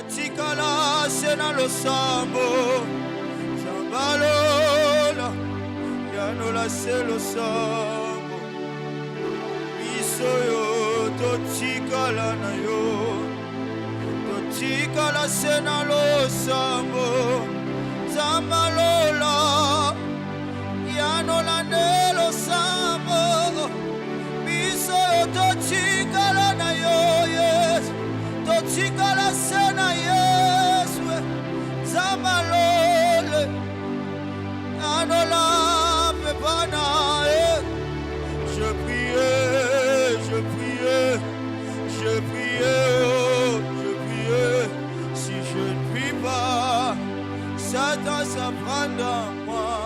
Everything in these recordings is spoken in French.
Totikala sena losambo Zambalola Yanola se losambo Bisoyo totikala na yo Totikala sena losambo Zambalola Yanola ne losambo Bisoyo totikala na yo yes Totikala sena yes Zamalole Anola pepana Je priais, je priais, je priais, oh, je priais. Si je ne prie pas, Satan s'apprend à moi.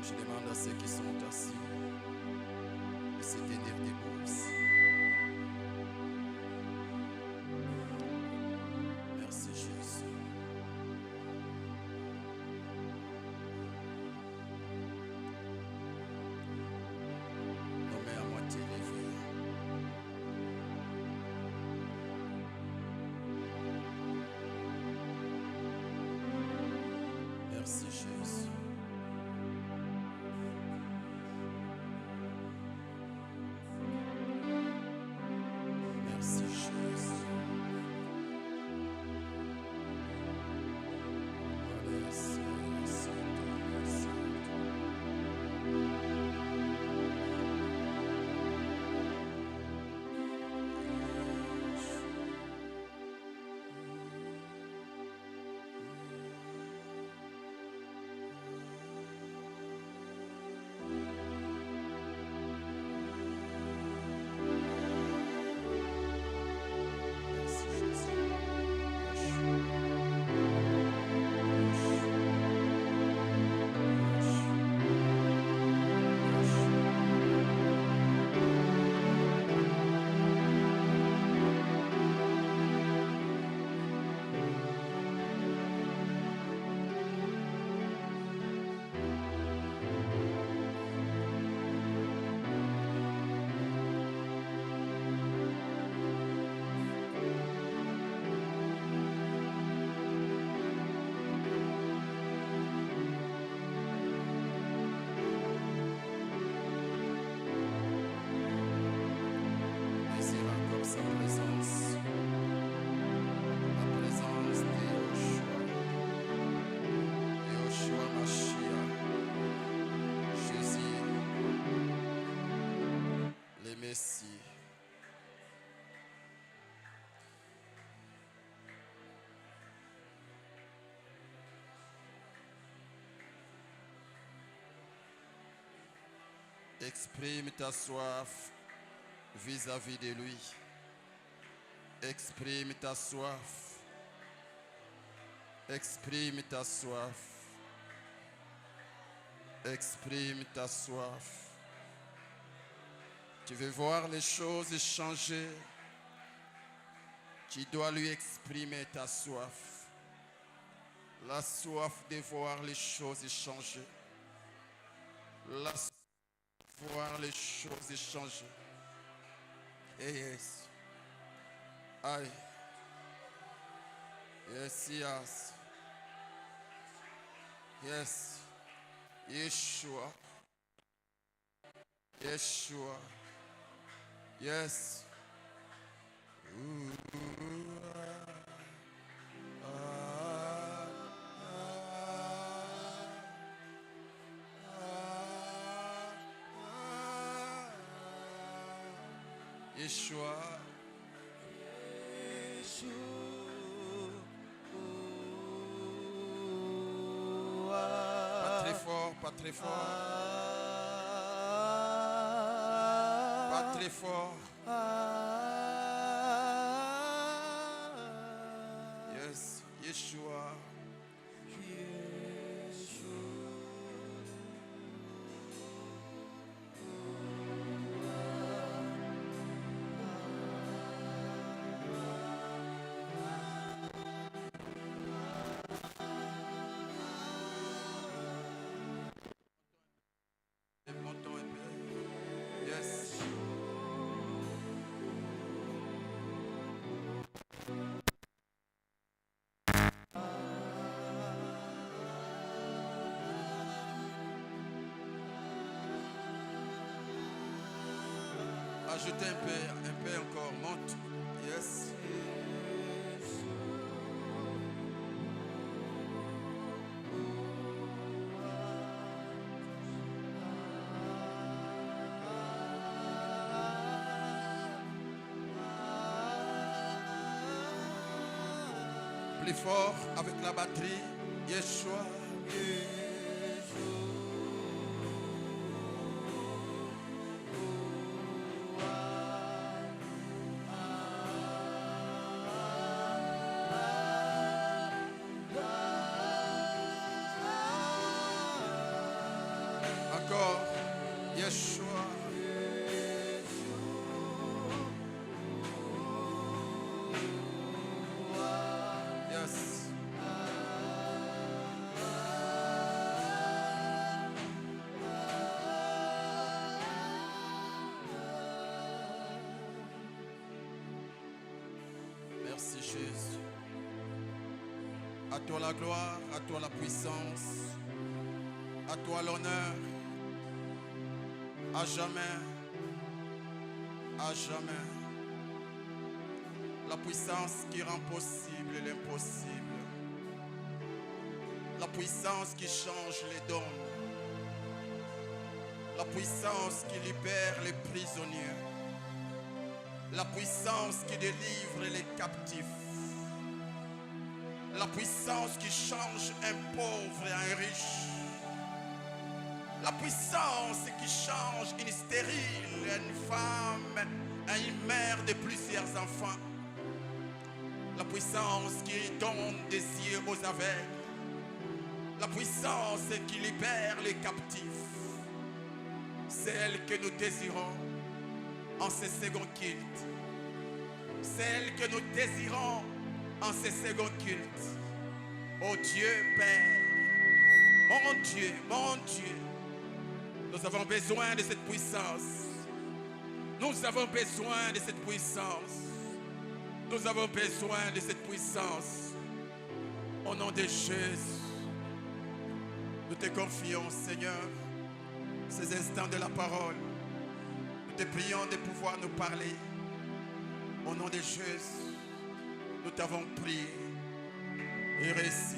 Je demande à ceux qui sont assis de se tenir debout aussi. Merci Jésus. Nos mains à moitié levées. Merci Jésus. Merci Jésus. Exprime ta soif vis-à-vis de lui. Exprime ta soif. Exprime ta soif. Exprime ta soif. Tu veux voir les choses changer. Tu dois lui exprimer ta soif. La soif de voir les choses changer. La soif de voir les choses changer. Et yes. Aïe. Yes, yes. Yes. Yeshua. Yeshua. Yes. Ooh. Yeshua. Pas très fort, pas très fort. Pas très fort. Yes, Yeshua. Montons un peu. Yes. Ajoutez un peu encore. Monte. Yes. Plus fort avec la batterie. Yeshua. Encore. Yeshua. Yes. Merci Jésus. À toi la gloire, à toi la puissance, à toi l'honneur, à jamais, à jamais. La puissance qui rend possible l'impossible. La puissance qui change les dons. La puissance qui libère les prisonniers. La puissance qui délivre les captifs. La puissance qui change un pauvre et un riche. La puissance qui change une stérile, une femme, une mère de plusieurs enfants. La puissance qui donne des yeux aux aveugles. La puissance qui libère les captifs. Celle que nous désirons en ce second culte. Celle que nous désirons en ce second culte. Oh Dieu Père, mon Dieu, nous avons besoin de cette puissance. Nous avons besoin de cette puissance. Nous avons besoin de cette puissance. Au nom de Jésus, nous te confions, Seigneur, ces instants de la parole. Nous te prions de pouvoir nous parler. Au nom de Jésus, nous t'avons prié et réussi.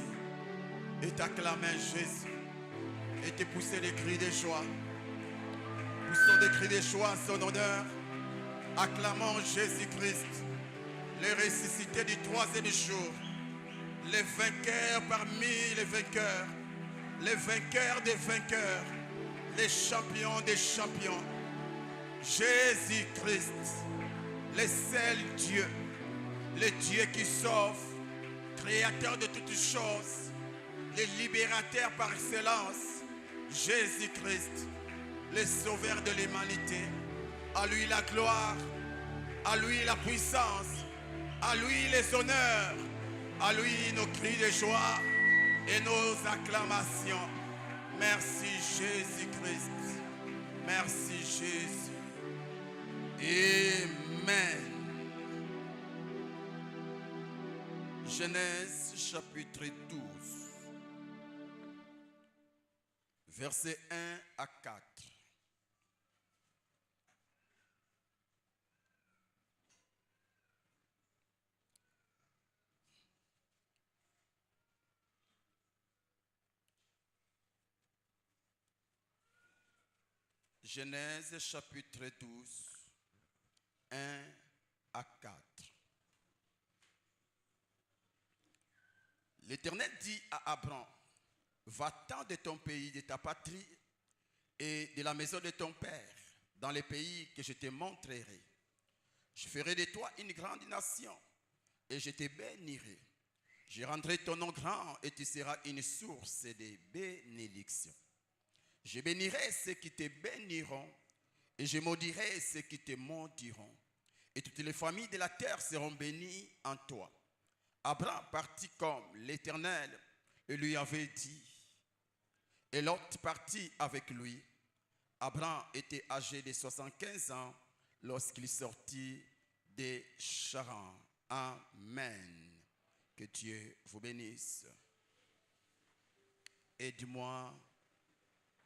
Et t'acclamer Jésus. Et te pousser des cris de joie. Poussons des cris de joie en son honneur. Acclamons Jésus-Christ, le ressuscité du troisième jour. Les vainqueurs parmi les vainqueurs. Les vainqueurs des vainqueurs. Les champions des champions. Jésus-Christ, le seul Dieu, le Dieu qui sauve, créateur de toutes choses, le libérateur par excellence, Jésus-Christ, le sauveur de l'humanité. À lui la gloire, à lui la puissance, à lui les honneurs, à lui nos cris de joie et nos acclamations. Merci Jésus-Christ. Merci Jésus. Amen. Genèse chapitre 12, versets 1 à 4. Genèse chapitre 12, 1 à 4. L'Éternel dit à Abraham, va-t'en de ton pays, de ta patrie et de la maison de ton père, dans les pays que je te montrerai. Je ferai de toi une grande nation et je te bénirai. Je rendrai ton nom grand et tu seras une source de bénédiction. Je bénirai ceux qui te béniront et je maudirai ceux qui te maudiront. Et toutes les familles de la terre seront bénies en toi. Abraham partit comme l'Éternel le lui avait dit. Et Lot partit avec lui. Abraham était âgé de 75 ans lorsqu'il sortit de Charan. Amen. Que Dieu vous bénisse. Et dis-moi,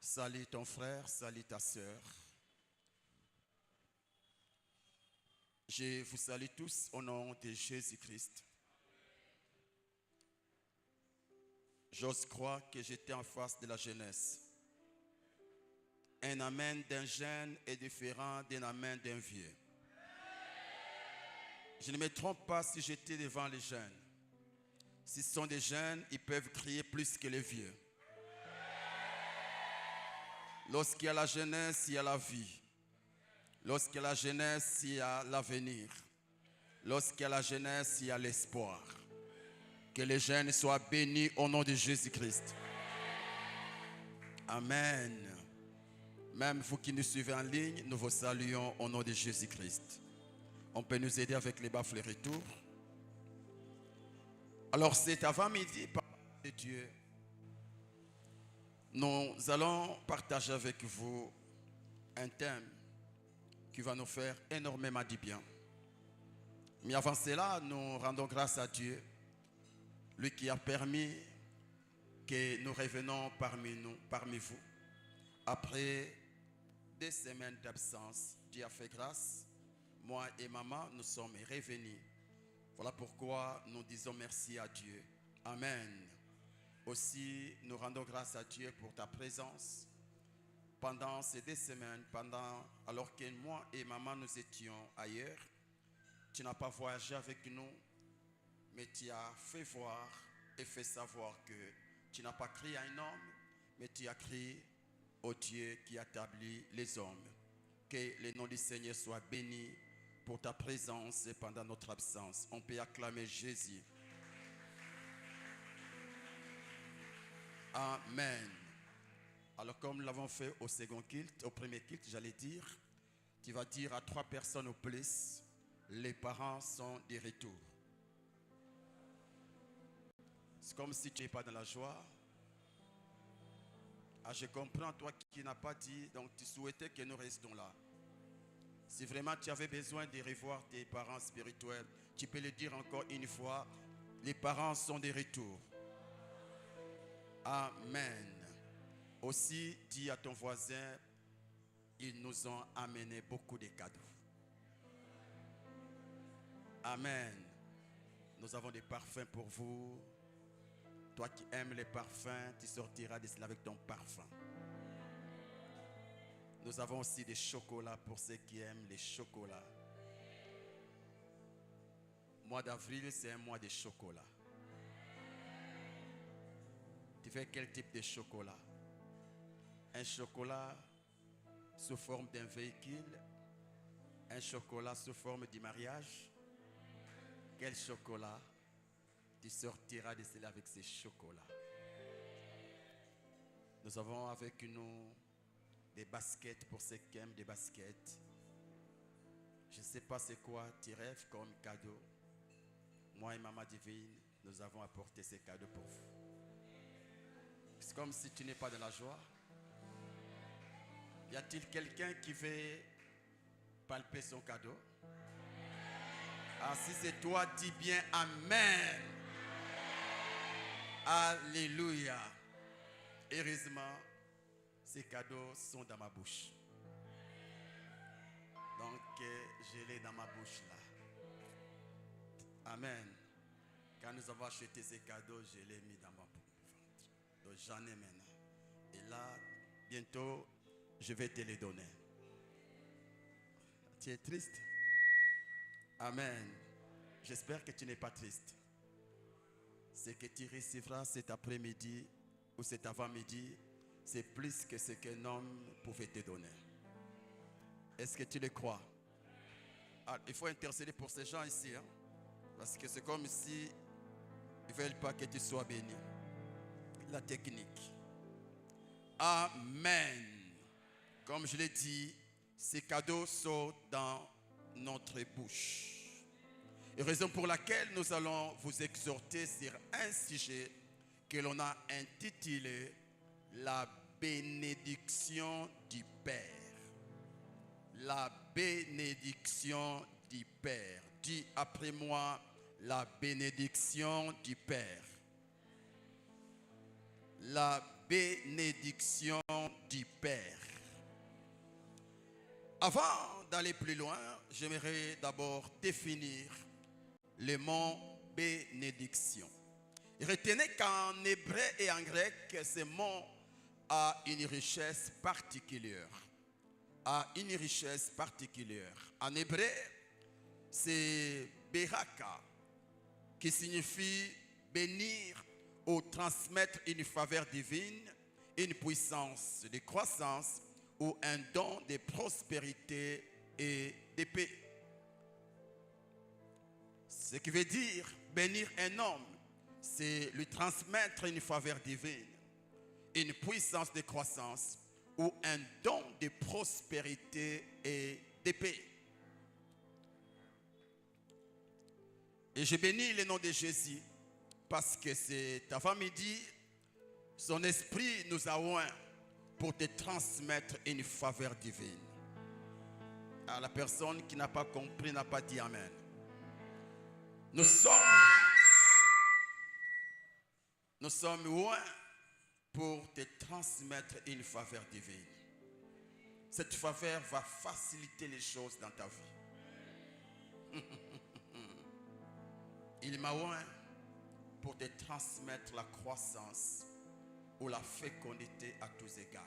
salut ton frère, salut ta sœur. Je vous salue tous au nom de Jésus-Christ. J'ose croire que j'étais en face de la jeunesse. Un amen d'un jeune est différent d'un amen d'un vieux. Je ne me trompe pas si j'étais devant les jeunes. Si ce sont des jeunes, ils peuvent crier plus que les vieux. Lorsqu'il y a la jeunesse, il y a la vie. Lorsqu'il y a la jeunesse, il y a l'avenir. Lorsqu'il y a la jeunesse, il y a l'espoir. Que les jeunes soient bénis au nom de Jésus-Christ. Amen. Même vous qui nous suivez en ligne, nous vous saluons au nom de Jésus-Christ. On peut nous aider avec les baffles retour. Alors c'est avant-midi, par de Dieu. Nous allons partager avec vous un thème qui va nous faire énormément du bien. Mais avant cela, nous rendons grâce à Dieu, lui qui a permis que nous revenions parmi vous. Après des semaines d'absence, Dieu a fait grâce. Moi et maman, nous sommes revenus. Voilà pourquoi nous disons merci à Dieu. Amen. Aussi, nous rendons grâce à Dieu pour ta présence. Pendant ces 2 semaines, alors que moi et maman nous étions ailleurs, tu n'as pas voyagé avec nous, mais tu as fait voir et fait savoir que tu n'as pas crié à un homme, mais tu as crié au Dieu qui établit les hommes. Que le nom du Seigneur soit béni pour ta présence pendant notre absence. On peut acclamer Jésus. Amen. Alors comme nous l'avons fait au second culte, au premier culte, j'allais dire, tu vas dire à 3 personnes au plus, les parents sont de retour. C'est comme si tu n'es pas dans la joie. Ah, je comprends, toi qui n'as pas dit, donc tu souhaitais que nous restions là. Si vraiment tu avais besoin de revoir tes parents spirituels, tu peux le dire encore une fois, les parents sont de retour. Amen. Aussi, dis à ton voisin, ils nous ont amené beaucoup de cadeaux. Amen. Nous avons des parfums pour vous. Toi qui aimes les parfums, tu sortiras de cela avec ton parfum. Nous avons aussi des chocolats pour ceux qui aiment les chocolats. Mois d'avril, c'est un mois de chocolat. Tu fais quel type de chocolat? Un chocolat sous forme d'un véhicule? Un chocolat sous forme du mariage? Quel chocolat? Tu sortiras de cela avec ces chocolats. Nous avons avec nous des baskets pour ceux qui aiment des baskets. Je ne sais pas c'est quoi tu rêves comme cadeau. Moi et Maman Divine, nous avons apporté ces cadeaux pour vous. C'est comme si tu n'es pas dans la joie. Y a-t-il quelqu'un qui veut palper son cadeau? Ah, si c'est toi, dis bien Amen. Alléluia. Heureusement, ces cadeaux sont dans ma bouche. Donc, je l'ai dans ma bouche là. Amen. Quand nous avons acheté ces cadeaux, je l'ai mis dans ma bouche. Donc, j'en ai maintenant. Et là, bientôt, je vais te les donner. Tu es triste? Amen. J'espère que tu n'es pas triste. Ce que tu recevras cet après-midi ou cet avant-midi, c'est plus que ce qu'un homme pouvait te donner. Est-ce que tu le crois? Ah, il faut intercéder pour ces gens ici. Hein? Parce que c'est comme si ils ne veulent pas que tu sois béni. La technique. Amen. Comme je l'ai dit, ces cadeaux sont dans notre bouche. Et raison pour laquelle nous allons vous exhorter sur un sujet que l'on a intitulé la bénédiction du Père. La bénédiction du Père. Dis après moi, la bénédiction du Père. La bénédiction du Père. Avant d'aller plus loin, j'aimerais d'abord définir le mot bénédiction. Et retenez qu'en hébreu et en grec, ce mot a une richesse particulière. A une richesse particulière. En hébreu, c'est beraka, qui signifie bénir ou transmettre une faveur divine, une puissance de croissance ou un don de prospérité et de paix. Ce qui veut dire bénir un homme, c'est lui transmettre une faveur divine, une puissance de croissance ou un don de prospérité et de paix. Et je bénis le nom de Jésus parce que cet avant-midi, son esprit nous a oints pour te transmettre une faveur divine. À la personne qui n'a pas compris, n'a pas dit Amen. Nous sommes loin pour te transmettre une faveur divine. Cette faveur va faciliter les choses dans ta vie. Il m'a oint pour te transmettre la croissance ou la fécondité à tous égards.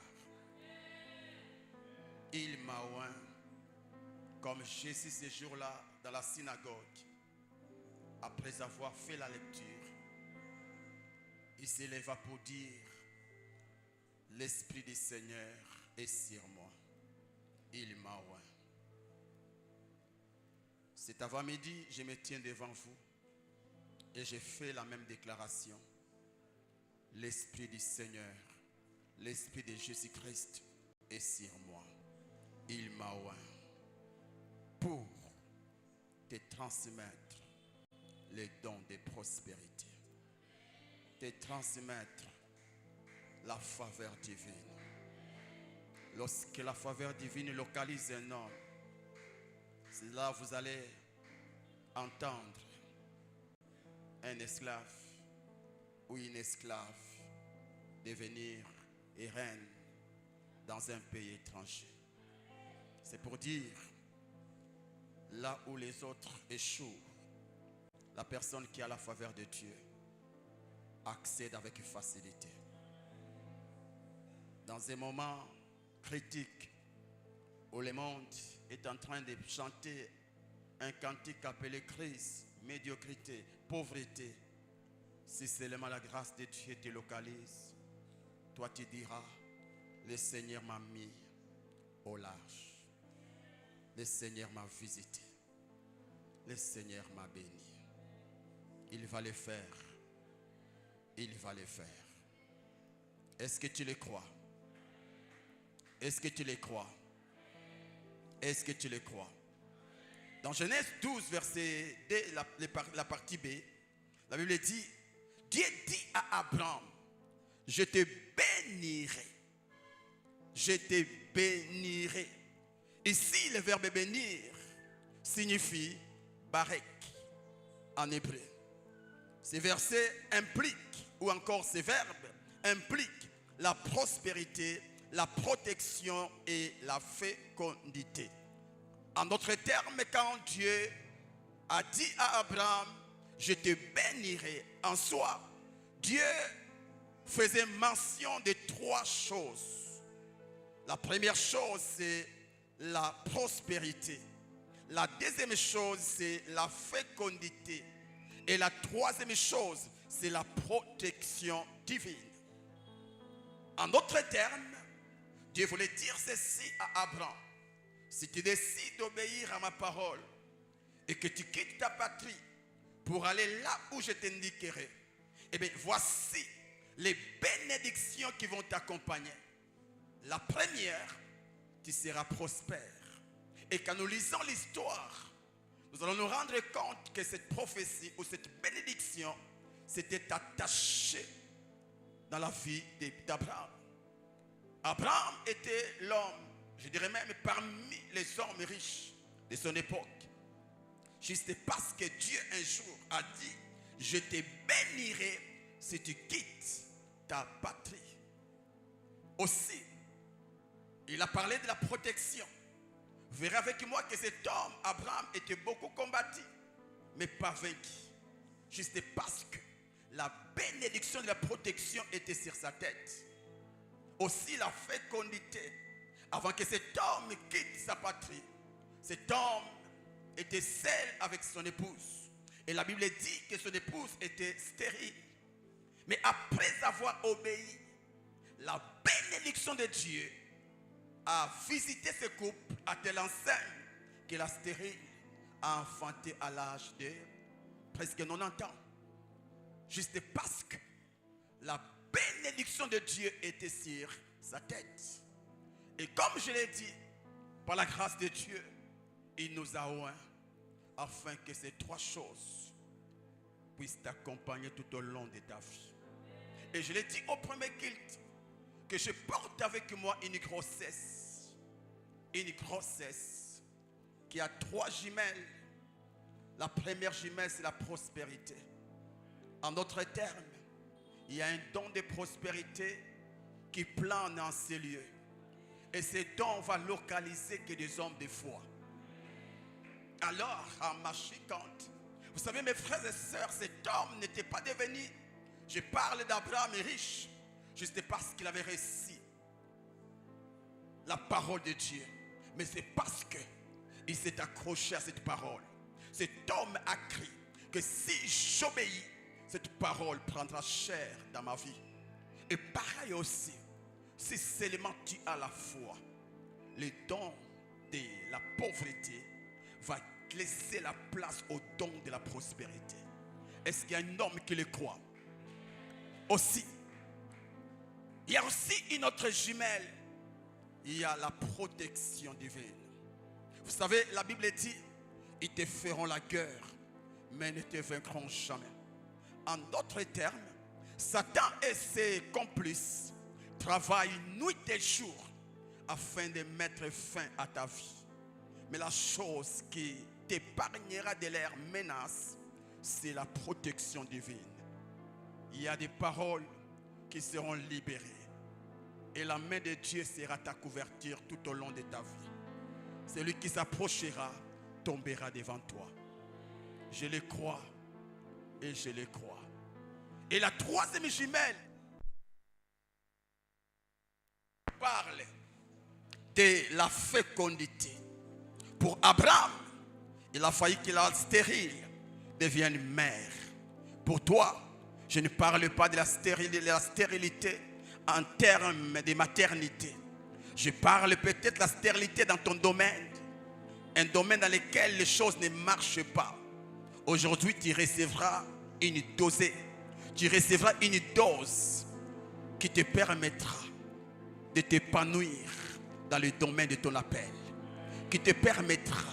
Il m'a oint comme Jésus ce jour-là dans la synagogue. Après avoir fait la lecture, il s'éleva pour dire: l'Esprit du Seigneur est sur moi. Il m'a oint. Cet avant-midi, je me tiens devant vous et j'ai fait la même déclaration. L'Esprit du Seigneur, l'Esprit de Jésus-Christ est sur moi. Il m'a oint pour te transmettre les dons de prospérité, te transmettre la faveur divine. Lorsque la faveur divine localise un homme, c'est là que vous allez entendre un esclave ou une esclave devenir reine dans un pays étranger. C'est pour dire, là où les autres échouent, la personne qui a la faveur de Dieu accède avec facilité. Dans un moment critique où le monde est en train de chanter un cantique appelé crise, médiocrité, pauvreté, si seulement la grâce de Dieu te localise, toi tu diras: le Seigneur m'a mis au large, le Seigneur m'a visité, le Seigneur m'a béni. Il va le faire. Il va le faire. Est-ce que tu le crois? Est-ce que tu le crois? Est-ce que tu le crois? Dans Genèse 12, verset 2, la partie B, la Bible dit, Dieu dit à Abraham, je te bénirai. Je te bénirai. Ici, le verbe bénir signifie barek en hébreu. Ces versets impliquent, ou encore ces verbes impliquent la prospérité, la protection et la fécondité. En d'autres termes, quand Dieu a dit à Abraham, je te bénirai, en soi, Dieu faisait mention de trois choses. La première chose, c'est la prospérité. La deuxième chose, c'est la fécondité. Et la troisième chose, c'est la protection divine. En d'autres termes, Dieu voulait dire ceci à Abraham. Si tu décides d'obéir à ma parole et que tu quittes ta patrie pour aller là où je t'indiquerai, eh bien, voici les bénédictions qui vont t'accompagner. La première, tu seras prospère. Et quand nous lisons l'histoire, nous allons nous rendre compte que cette prophétie ou cette bénédiction s'était attachée dans la vie d'Abraham. Abraham était l'homme, je dirais même parmi les hommes riches de son époque. Juste parce que Dieu un jour a dit, je te bénirai si tu quittes ta patrie. Aussi, il a parlé de la protection. Vous verrez avec moi que cet homme, Abraham, était beaucoup combattu, mais pas vaincu. Juste parce que la bénédiction de la protection était sur sa tête. Aussi la fécondité. Avant que cet homme quitte sa patrie, cet homme était seul avec son épouse. Et la Bible dit que son épouse était stérile. Mais après avoir obéi, la bénédiction de Dieu a visité ce couple à telle enseigne que la stérile a enfanté à l'âge de presque 90 ans. Juste parce que la bénédiction de Dieu était sur sa tête. Et comme je l'ai dit, par la grâce de Dieu, il nous a oint afin que ces trois choses puissent t'accompagner tout au long de ta vie. Et je l'ai dit au premier culte que je porte avec moi une grossesse qui a 3 jumelles. La première jumelle, c'est la prospérité. En d'autres termes, il y a un don de prospérité qui plane en ces lieux. Et ce don va localiser que des hommes de foi. Alors, en Machikante, vous savez mes frères et sœurs, cet homme n'était pas devenu, je parle d'Abraham riche, juste parce qu'il avait réussi la parole de Dieu. Mais c'est parce qu'il s'est accroché à cette parole. Cet homme a crié que si j'obéis, cette parole prendra chair dans ma vie. Et pareil aussi, si seulement tu as la foi, le don de la pauvreté va laisser la place au don de la prospérité. Est-ce qu'il y a un homme qui le croit? Aussi, il y a aussi une autre jumelle. Il y a la protection divine. Vous savez, la Bible dit, ils te feront la guerre, mais ne te vaincront jamais. En d'autres termes, Satan et ses complices travaillent nuit et jour afin de mettre fin à ta vie. Mais la chose qui t'épargnera de leurs menaces, c'est la protection divine. Il y a des paroles qui seront libérées. Et la main de Dieu sera ta couverture tout au long de ta vie. Celui qui s'approchera tombera devant toi. Je le crois et je le crois. Et la troisième jumelle parle de la fécondité. Pour Abraham, il a fallu que la stérile devienne mère. Pour toi, je ne parle pas de la stérilité en termes de maternité. Je parle peut-être de la stérilité dans ton domaine. Un domaine dans lequel les choses ne marchent pas. Aujourd'hui, tu recevras une dosée. Tu recevras une dose qui te permettra de t'épanouir dans le domaine de ton appel. Qui te permettra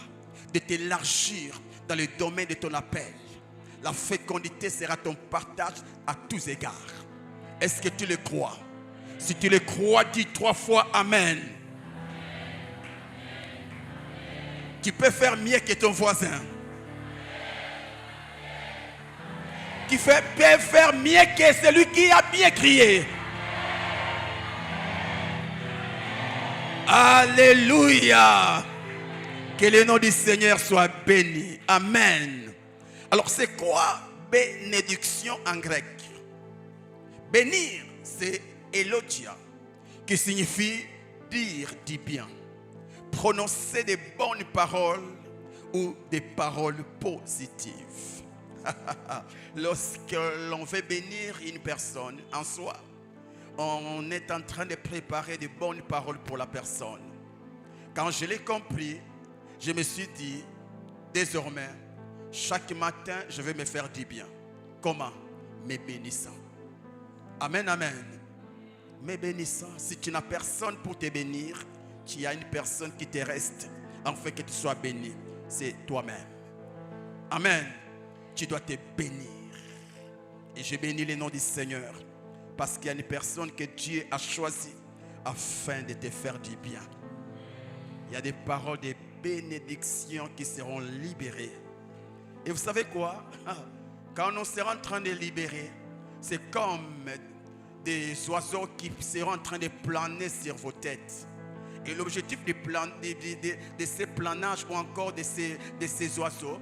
de t'élargir dans le domaine de ton appel. La fécondité sera ton partage à tous égards. Est-ce que tu le crois? Si tu le crois, dis 3 fois Amen. Tu peux faire mieux que ton voisin. Tu peux faire mieux que celui qui a bien crié. Alléluia. Que le nom du Seigneur soit béni. Amen. Alors c'est quoi bénédiction en grec? Bénir, c'est elogia, qui signifie dire du bien, prononcer des bonnes paroles ou des paroles positives. Lorsque l'on veut bénir une personne en soi, on est en train de préparer de bonnes paroles pour la personne. Quand je l'ai compris, je me suis dit, désormais, chaque matin, je vais me faire du bien. Comment? Me bénissant. Amen, amen. Me bénissant. Si tu n'as personne pour te bénir, tu as une personne qui te reste en fait que tu sois béni. C'est toi-même. Amen. Tu dois te bénir. Et je bénis le nom du Seigneur parce qu'il y a une personne que Dieu a choisie afin de te faire du bien. Il y a des paroles de bénédiction qui seront libérées. Et vous savez quoi? Quand on sera en train de libérer, c'est comme des oiseaux qui seront en train de planer sur vos têtes. Et l'objectif de ces planages ou encore de ces oiseaux,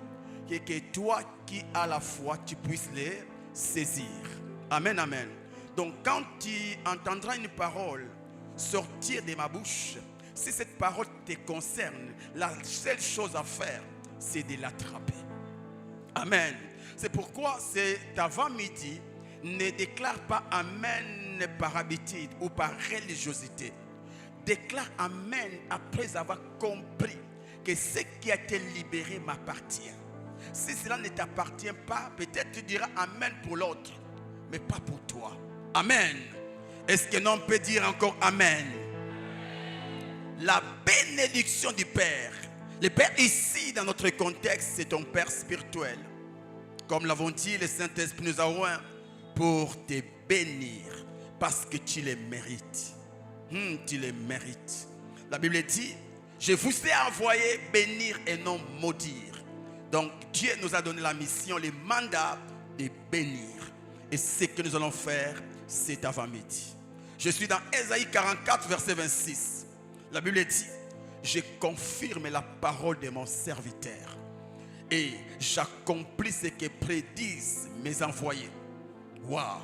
c'est que toi qui as la foi, tu puisses les saisir. Amen, amen. Donc quand tu entendras une parole sortir de ma bouche, si cette parole te concerne, la seule chose à faire, c'est de l'attraper. Amen. C'est pourquoi cet avant-midi, ne déclare pas Amen par habitude ou par religiosité. Déclare Amen après avoir compris que ce qui a été libéré m'appartient. Si cela ne t'appartient pas, peut-être tu diras Amen pour l'autre, mais pas pour toi. Amen. Est-ce que l'on peut dire encore Amen? La bénédiction du Père. Le Père ici, dans notre contexte, c'est ton Père spirituel. Comme l'avons dit, le Saint-Esprit nous a oint pour te bénir parce que tu les mérites. Tu les mérites. La Bible dit, je vous ai envoyé bénir et non maudire. Donc Dieu nous a donné la mission, le mandat de bénir. Et ce que nous allons faire cet avant-midi. Je suis dans Ésaïe 44, verset 26. La Bible dit, je confirme la parole de mon serviteur et j'accomplis ce que prédisent mes envoyés. Wow.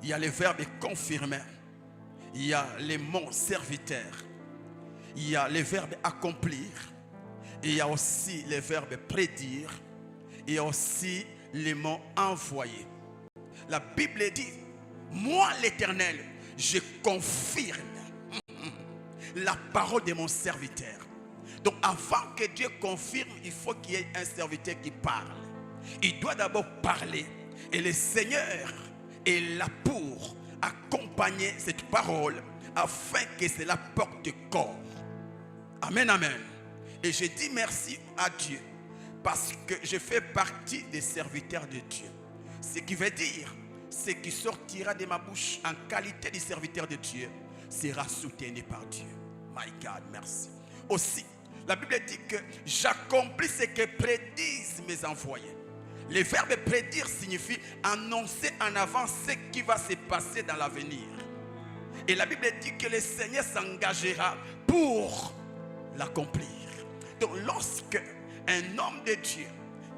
Il y a le verbe confirmer, il y a le mot serviteur, il y a le verbe accomplir, et il y a aussi le verbe prédire, et aussi le mot envoyer. La Bible dit, moi l'Éternel, je confirme la parole de mon serviteur. Donc avant que Dieu confirme, il faut qu'il y ait un serviteur qui parle. Il doit d'abord parler. Et le Seigneur est là pour accompagner cette parole afin que cela porte corps. Amen, amen. Et je dis merci à Dieu parce que je fais partie des serviteurs de Dieu. Ce qui veut dire, ce qui sortira de ma bouche en qualité de serviteur de Dieu sera soutenu par Dieu. My God, merci. Aussi, la Bible dit que j'accomplis ce que prédisent mes envoyés. Le verbe prédire signifie annoncer en avant ce qui va se passer dans l'avenir. Et la Bible dit que le Seigneur s'engagera pour l'accomplir. Donc lorsque un homme de Dieu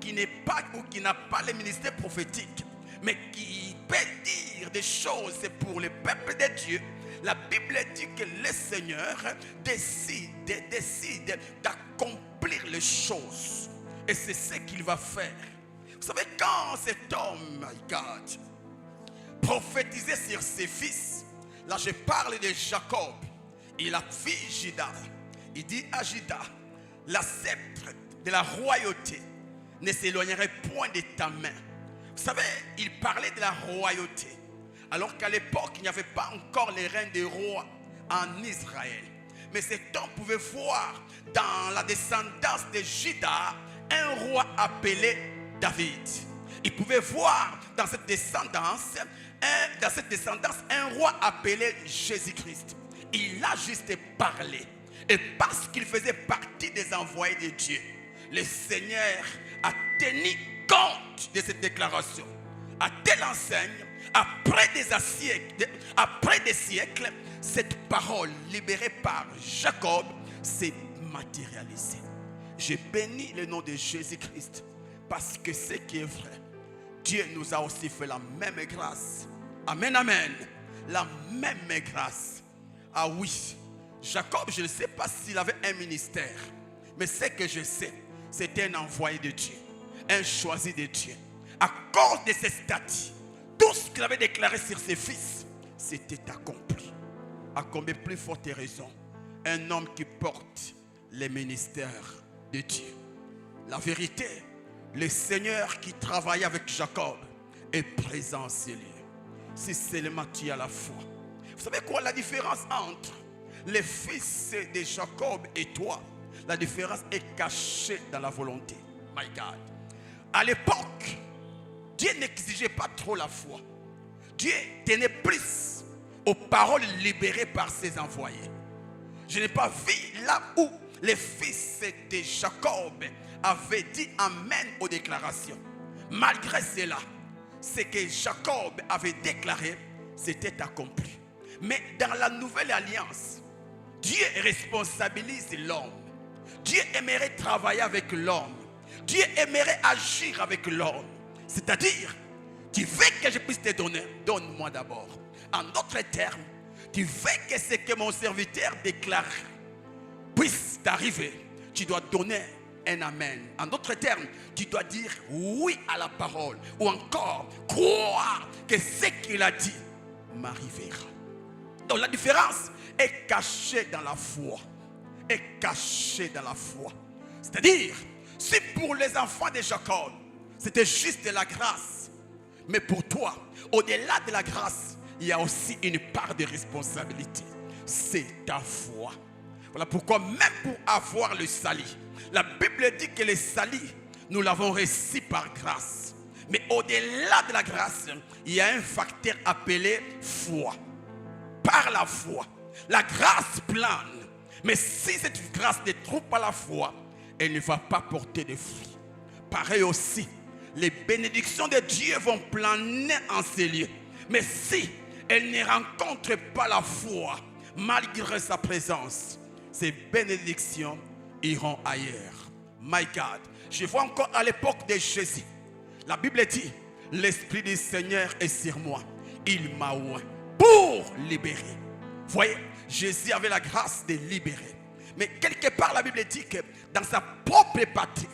qui n'est pas ou qui n'a pas le ministère prophétique, mais qui peut dire des choses pour le peuple de Dieu, la Bible dit que le Seigneur décide d'accomplir les choses. Et c'est ce qu'il va faire. Vous savez, quand cet homme, my God, prophétisait sur ses fils, là je parle de Jacob et la fille Juda. Il dit à Juda, la sceptre de la royauté ne s'éloignerait point de ta main. Vous savez, il parlait de la royauté. Alors qu'à l'époque, il n'y avait pas encore les reins des rois en Israël. Mais cet homme pouvait voir dans la descendance de Juda un roi appelé David. Il pouvait voir dans cette descendance un roi appelé Jésus-Christ. Il a juste parlé. Et parce qu'il faisait partie des envoyés de Dieu, le Seigneur a tenu compte de cette déclaration. À telle enseigne, après des siècles, cette parole libérée par Jacob s'est matérialisée. Je bénis le nom de Jésus-Christ parce que ce qui est vrai, Dieu nous a aussi fait la même grâce. Amen, amen. La même grâce. Ah oui, Jacob, je ne sais pas s'il avait un ministère, mais ce que je sais, c'était un envoyé de Dieu, un choisi de Dieu. À cause de ses statuts, tout ce qu'il avait déclaré sur ses fils, c'était accompli. À combien plus forte raison, un homme qui porte les ministères de Dieu. La vérité, le Seigneur qui travaillait avec Jacob est présent en ces lieux. Si seulement tu as la foi. Vous savez quoi la différence entre les fils de Jacob et toi? La différence est cachée dans la volonté. My God. À l'époque, Dieu n'exigeait pas trop la foi. Dieu tenait plus aux paroles libérées par ses envoyés. Je n'ai pas vu là où les fils de Jacob avaient dit amen aux déclarations. Malgré cela, ce que Jacob avait déclaré, c'était accompli. Mais dans la nouvelle alliance, Dieu responsabilise l'homme. Dieu aimerait travailler avec l'homme. Dieu aimerait agir avec l'homme. C'est-à-dire, tu veux que je puisse te donner, donne-moi d'abord. En d'autres termes, tu veux que ce que mon serviteur déclare puisse t'arriver, tu dois donner un amen. En d'autres termes, tu dois dire oui à la parole. Ou encore, croire que ce qu'il a dit m'arrivera. Donc la différence est cachée dans la foi. Est cachée dans la foi. C'est-à-dire, si pour les enfants de Jacob, c'était juste de la grâce. Mais pour toi, au-delà de la grâce, il y a aussi une part de responsabilité. C'est ta foi. Voilà pourquoi même pour avoir le salut, la Bible dit que le salut, nous l'avons reçu par grâce. Mais au-delà de la grâce, il y a un facteur appelé foi. Par la foi, la grâce plane. Mais si cette grâce ne trouve pas la foi, elle ne va pas porter de fruits. Pareil aussi, les bénédictions de Dieu vont planer en ces lieux. Mais si elle ne rencontre pas la foi, malgré sa présence, ces bénédictions iront ailleurs. My God, je vois encore à l'époque de Jésus, la Bible dit, l'Esprit du Seigneur est sur moi. Il m'a oint pour libérer. Vous voyez, Jésus avait la grâce de libérer. Mais quelque part, la Bible dit que dans sa propre patrie,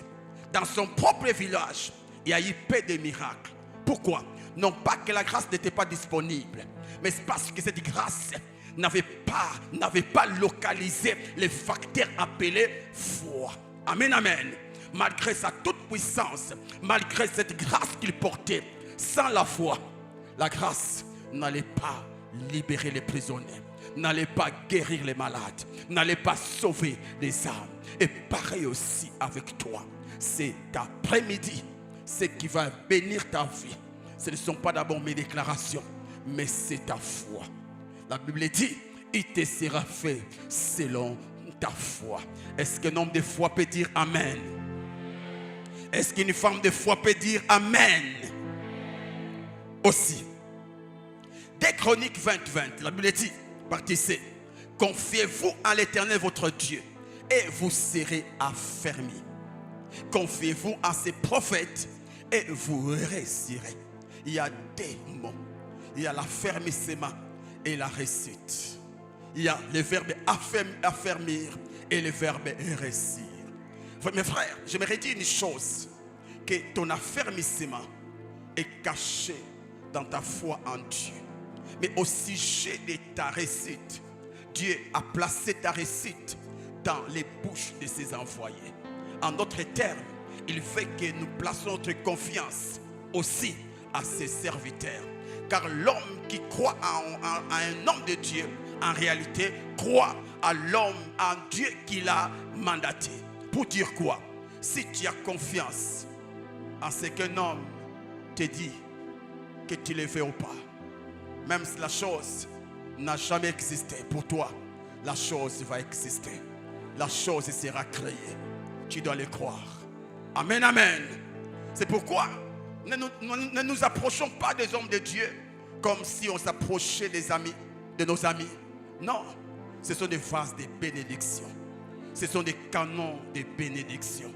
dans son propre village, il y a eu peu de miracles. Pourquoi? Non pas que la grâce n'était pas disponible, mais c'est parce que cette grâce n'avait pas localisé les facteurs appelés foi. Amen, amen. Malgré sa toute puissance, malgré cette grâce qu'il portait, sans la foi, la grâce n'allait pas libérer les prisonniers, n'allait pas guérir les malades, n'allait pas sauver les âmes. Et pareil aussi avec toi. C'est après-midi, ce qui va bénir ta vie. Ce ne sont pas d'abord mes déclarations, mais c'est ta foi. La Bible dit, il te sera fait selon ta foi. Est-ce qu'un homme de foi peut dire amen? Est-ce qu'une femme de foi peut dire amen? Aussi, dès Chroniques 20, la Bible dit, partie C, confiez-vous en l'Éternel votre Dieu et vous serez affermis. Confiez-vous à ses prophètes et vous réussirez. Il y a des mots. Il y a l'affermissement et la réussite. Il y a le verbe affermir et le verbe réussir. Mes frères, j'aimerais dire une chose, que ton affermissement est caché dans ta foi en Dieu. Mais au sujet de ta réussite, Dieu a placé ta réussite dans les bouches de ses envoyés. En d'autres termes, il fait que nous plaçons notre confiance aussi à ses serviteurs. Car l'homme qui croit à un homme de Dieu, en réalité, croit à l'homme, à Dieu qui l'a mandaté. Pour dire quoi? Si tu as confiance en ce qu'un homme te dit, que tu le fais ou pas, même si la chose n'a jamais existé pour toi, la chose va exister. La chose sera créée. Tu dois le croire. Amen, amen. C'est pourquoi ne nous approchons pas des hommes de Dieu comme si on s'approchait des amis, de nos amis. Non, ce sont des vases de bénédiction. Ce sont des canons de bénédiction.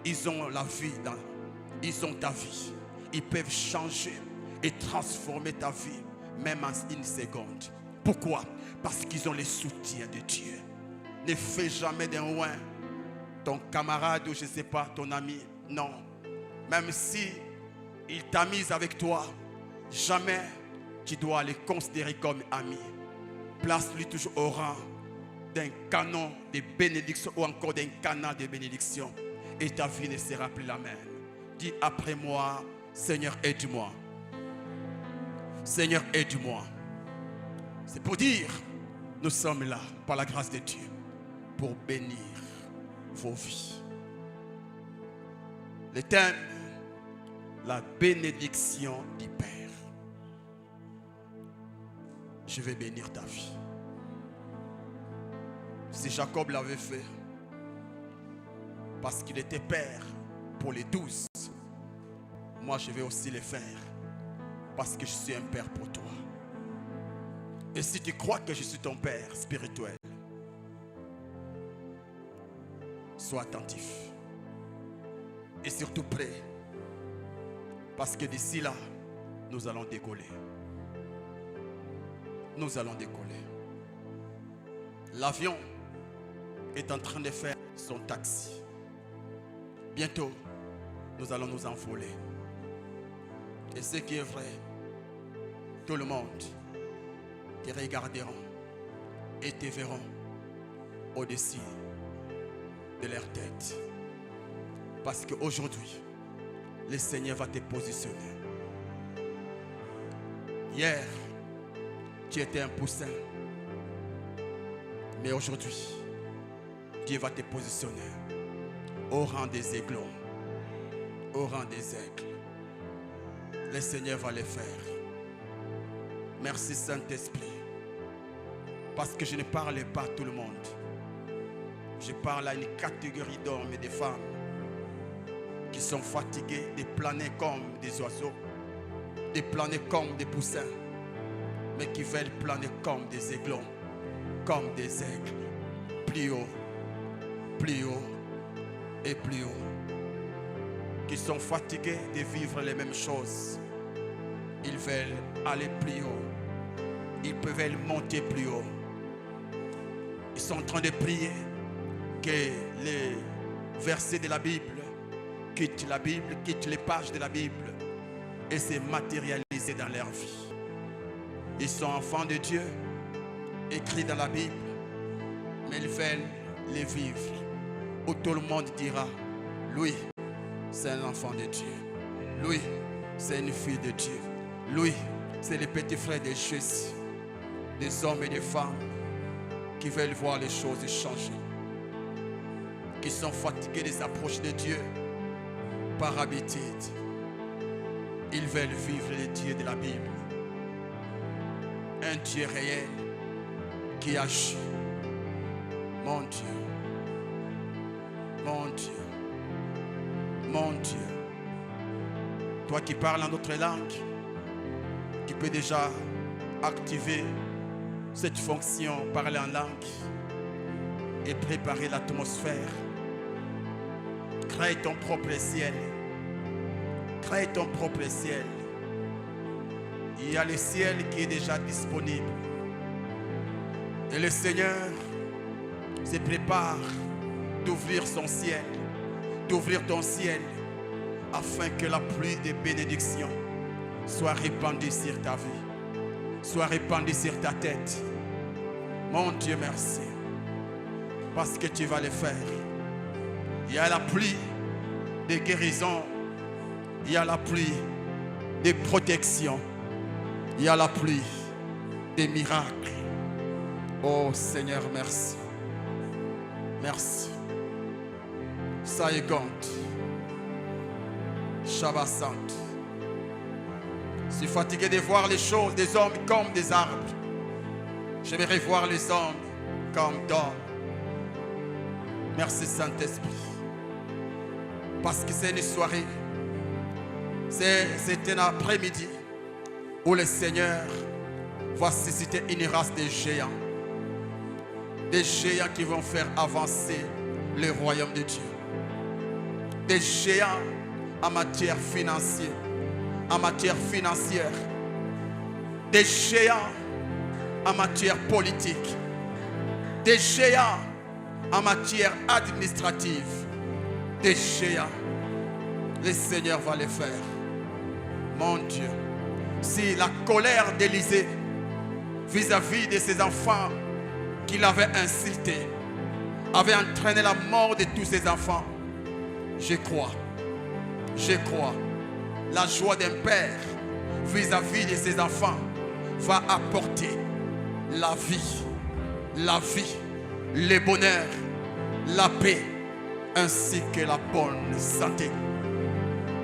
Ils ont la vie, ils ont ta vie. Ils peuvent changer et transformer ta vie, même en une seconde. Pourquoi? Parce qu'ils ont le soutien de Dieu. Ne fais jamais d'un loin ton camarade ou je ne sais pas, ton ami. Non. Même si il t'a mis avec toi, jamais tu dois le considérer comme ami. Place-lui toujours au rang d'un canon de bénédiction ou encore d'un canal de bénédiction. Et ta vie ne sera plus la même. Dis après moi, Seigneur, aide-moi. Seigneur, aide-moi. C'est pour dire, nous sommes là, par la grâce de Dieu, pour bénir vos vies. Le thème, la bénédiction du Père. Je vais bénir ta vie. Si Jacob l'avait fait, parce qu'il était père pour les 12, moi je vais aussi le faire, parce que je suis un père pour toi. Et si tu crois que je suis ton père spirituel, sois attentif. Et surtout prêt. Parce que d'ici là, nous allons décoller. Nous allons décoller. L'avion est en train de faire son taxi. Bientôt, nous allons nous envoler. Et ce qui est vrai, tout le monde te regarderont et te verront au-dessus de leur tête. Parce qu'aujourd'hui, le Seigneur va te positionner. Hier, tu étais un poussin. Mais aujourd'hui, Dieu va te positionner au rang des aiglons, au rang des aigles. Le Seigneur va le faire. Merci Saint-Esprit. Parce que je ne parle pas à tout le monde. Je parle à une catégorie d'hommes et de femmes qui sont fatigués de planer comme des oiseaux, de planer comme des poussins, mais qui veulent planer comme des aiglons, comme des aigles, plus haut et plus haut, qui sont fatigués de vivre les mêmes choses. Ils veulent aller plus haut, ils peuvent monter plus haut. Ils sont en train de prier que les versets de la Bible quittent la Bible, quittent les pages de la Bible et se matérialisent dans leur vie. Ils sont enfants de Dieu, écrits dans la Bible, mais ils veulent les vivre, où tout le monde dira, lui, c'est un enfant de Dieu. Lui, c'est une fille de Dieu. Lui, c'est le petit frère de Jésus. Des hommes et des femmes qui veulent voir les choses changer, qui sont fatigués des approches de Dieu par habitude. Ils veulent vivre les dieux de la Bible. Un Dieu réel qui agit. Mon Dieu, mon Dieu, mon Dieu. Toi qui parles en autre langue, qui peux déjà activer cette fonction, parler en langue et préparer l'atmosphère. Crée ton propre ciel. Crée ton propre ciel. Il y a le ciel qui est déjà disponible. Et le Seigneur se prépare d'ouvrir son ciel, d'ouvrir ton ciel, afin que la pluie de bénédiction soit répandue sur ta vie, soit répandue sur ta tête. Mon Dieu, merci, parce que tu vas le faire. Il y a la pluie de guérison, il y a la pluie des protections. Il y a la pluie, des miracles. Oh Seigneur, merci. Merci. Saïgant. Shabbat. Je suis fatigué de voir les choses des hommes comme des arbres. J'aimerais voir les hommes comme d'hommes. Merci Saint-Esprit. Parce que c'est une soirée, c'est un après-midi où le Seigneur va susciter une race de géants. Des géants qui vont faire avancer le royaume de Dieu. Des géants en matière financière. Des géants en matière politique. Des géants en matière administrative. Des géants. Le Seigneur va les faire. Mon Dieu. Si la colère d'Élisée vis-à-vis de ses enfants qu'il avait insultés avait entraîné la mort de tous ses enfants, je crois, la joie d'un père vis-à-vis de ses enfants va apporter la vie, le bonheur, la paix, ainsi que la bonne santé.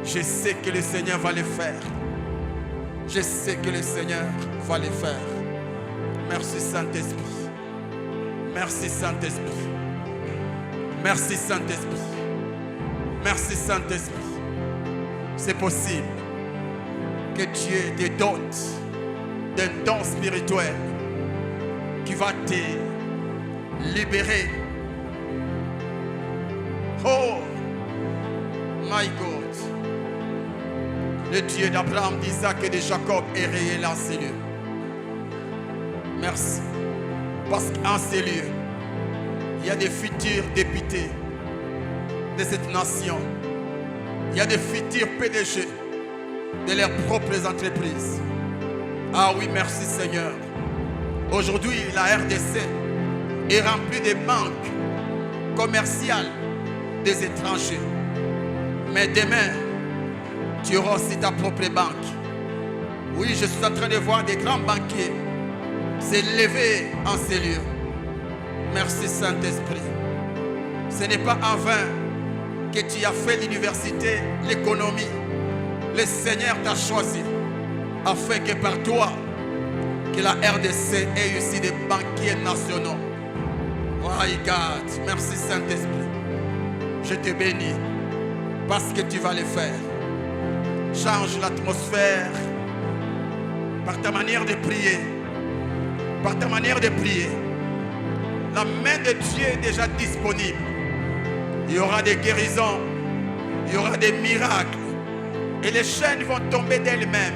Je sais que le Seigneur va le faire. Je sais que le Seigneur va le faire. Merci Saint-Esprit. Merci Saint-Esprit. Merci Saint-Esprit. Merci Saint-Esprit. C'est possible que Dieu te dote d'un don spirituel qui va te libérer. Oh, my God. Le Dieu d'Abraham, d'Isaac et de Jacob est réel en ces lieux. Merci. Parce qu'en ces lieux, il y a des futurs députés de cette nation. Il y a des futurs PDG de leurs propres entreprises. Ah oui, merci Seigneur. Aujourd'hui, la RDC est remplie de banques commerciales des étrangers. Mais demain, tu auras aussi ta propre banque. Oui, je suis en train de voir des grands banquiers s'élever en ces lieux. Merci Saint-Esprit. Ce n'est pas en vain que tu as fait l'université, l'économie. Le Seigneur t'a choisi afin que par toi, que la RDC ait aussi des banquiers nationaux. My God, merci Saint-Esprit. Je te bénis parce que tu vas le faire. Change l'atmosphère par ta manière de prier. Par ta manière de prier. La main de Dieu est déjà disponible. Il y aura des guérisons. Il y aura des miracles. Et les chaînes vont tomber d'elles-mêmes.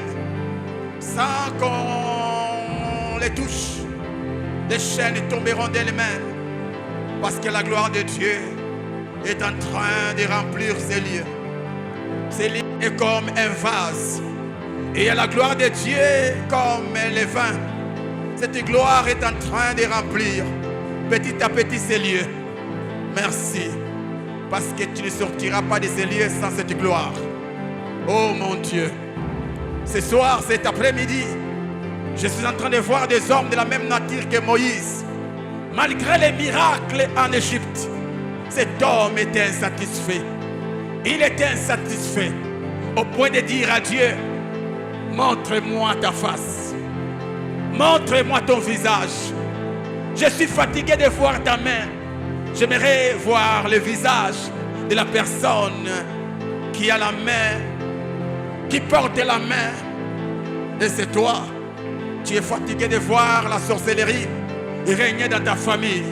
Sans qu'on les touche. Les chaînes tomberont d'elles-mêmes. Parce que la gloire de Dieu est en train de remplir ces lieux. Ces lieux est comme un vase. Et la gloire de Dieu comme le vin. Cette gloire est en train de remplir petit à petit ces lieux. Merci. Parce que tu ne sortiras pas de ces lieux sans cette gloire. Oh mon Dieu. Ce soir, cet après-midi, je suis en train de voir des hommes de la même nature que Moïse. Malgré les miracles en Égypte, cet homme était insatisfait. Il était insatisfait au point de dire à Dieu, montre-moi ta face. Montre-moi ton visage. Je suis fatigué de voir ta main. J'aimerais voir le visage de la personne qui a la main, qui porte la main. Et c'est toi. Tu es fatigué de voir la sorcellerie régner dans ta famille.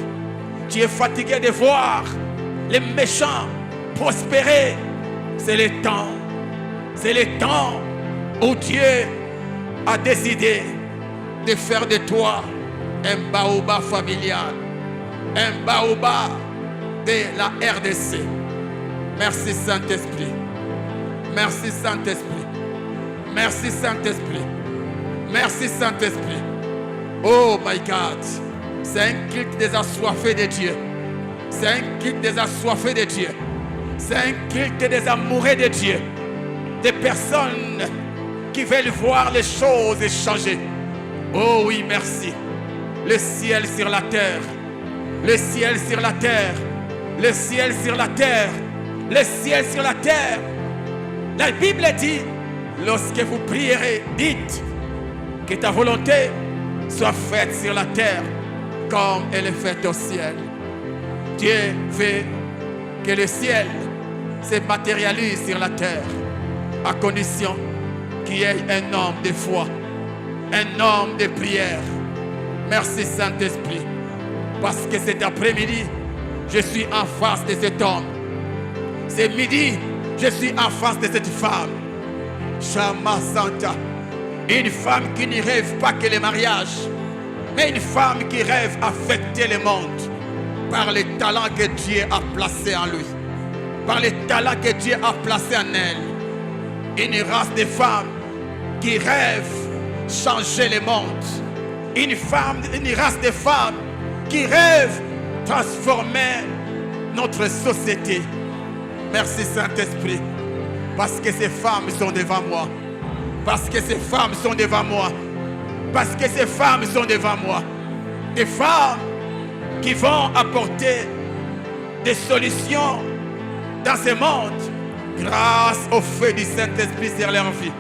Tu es fatigué de voir les méchants prospérer. C'est le temps. C'est le temps où Dieu a décidé de faire de toi un baobab familial. Un baobab de la RDC. Merci Saint-Esprit. Merci Saint-Esprit. Merci Saint-Esprit. Merci Saint-Esprit. Oh my God. C'est un culte des assoiffés de Dieu. C'est un culte des assoiffés de Dieu. C'est un culte des amoureux de Dieu. Des personnes qui veulent voir les choses changer. Oh oui, merci. Le ciel sur la terre. Le ciel sur la terre. Le ciel sur la terre. Le ciel sur la terre. La Bible dit, lorsque vous prierez, dites que ta volonté soit faite sur la terre comme elle est faite au ciel. Dieu veut que le ciel se matérialise sur la terre à condition qu'il y ait un homme de foi, un homme de prière. Merci Saint-Esprit, parce que cet après-midi, je suis en face de cet homme. Ce midi, je suis en face de cette femme. Shama Santa, une femme qui ne rêve pas que le mariage, mais une femme qui rêve affecter le monde par les talents que Dieu a placés en lui, par les talents que Dieu a placés en elle. Une race de femmes qui rêvent changer le monde. Une race de femmes qui rêvent transformer notre société. Merci Saint-Esprit, parce que ces femmes sont devant moi. Parce que ces femmes sont devant moi. Parce que ces femmes sont devant moi. Des femmes qui vont apporter des solutions dans ce monde grâce au feu du Saint-Esprit sur leur vie.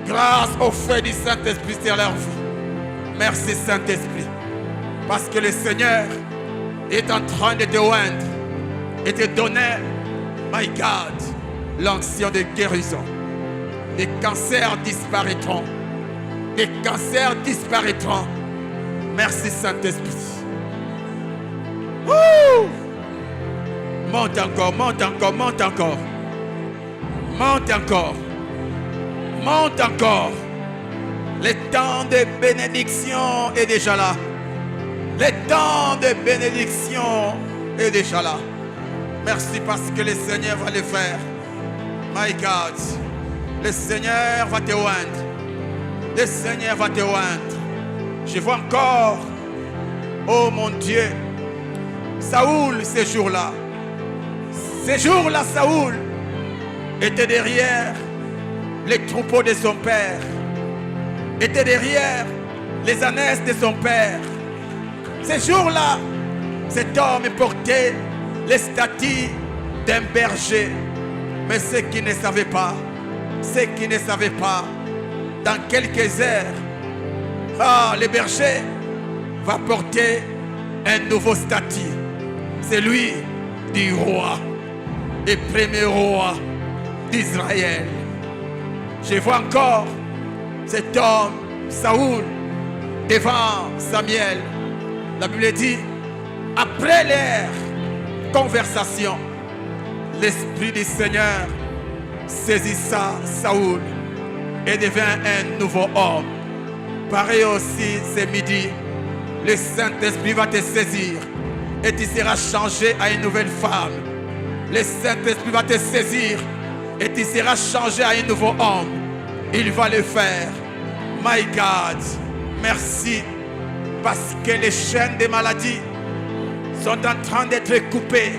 Grâce au feu du Saint-Esprit sur leur vie. Merci Saint-Esprit, parce que le Seigneur est en train de te oindre et te donner, my God, l'onction de guérison. Les cancers disparaîtront. Les cancers disparaîtront. Merci Saint-Esprit. Wouh! Monte encore, monte encore, monte encore. Monte encore. Monte encore. Le temps de bénédiction est déjà là. Le temps de bénédiction est déjà là. Merci parce que le Seigneur va le faire. My God. Le Seigneur va te oindre. Le Seigneur va te oindre. Je vois encore, oh mon Dieu, Saoul ces jours-là. Ces jours-là, Saoul était derrière les troupeaux de son père. Était derrière les ânesses de son père. Ces jours-là, cet homme portait les statues d'un berger. Mais ceux qui ne savaient pas, dans quelques heures, le berger va porter un nouveau statut. C'est lui du roi et premier roi d'Israël. Je vois encore cet homme, Saoul, devant Samuel. La Bible dit, après leur conversation, l'Esprit du Seigneur saisissa Saoul et devint un nouveau homme. Pareil aussi ce midi, le Saint-Esprit va te saisir et tu seras changé à une nouvelle femme. Le Saint-Esprit va te saisir et tu seras changé à un nouveau homme. Il va le faire. My God, merci, parce que les chaînes des maladies sont en train d'être coupées.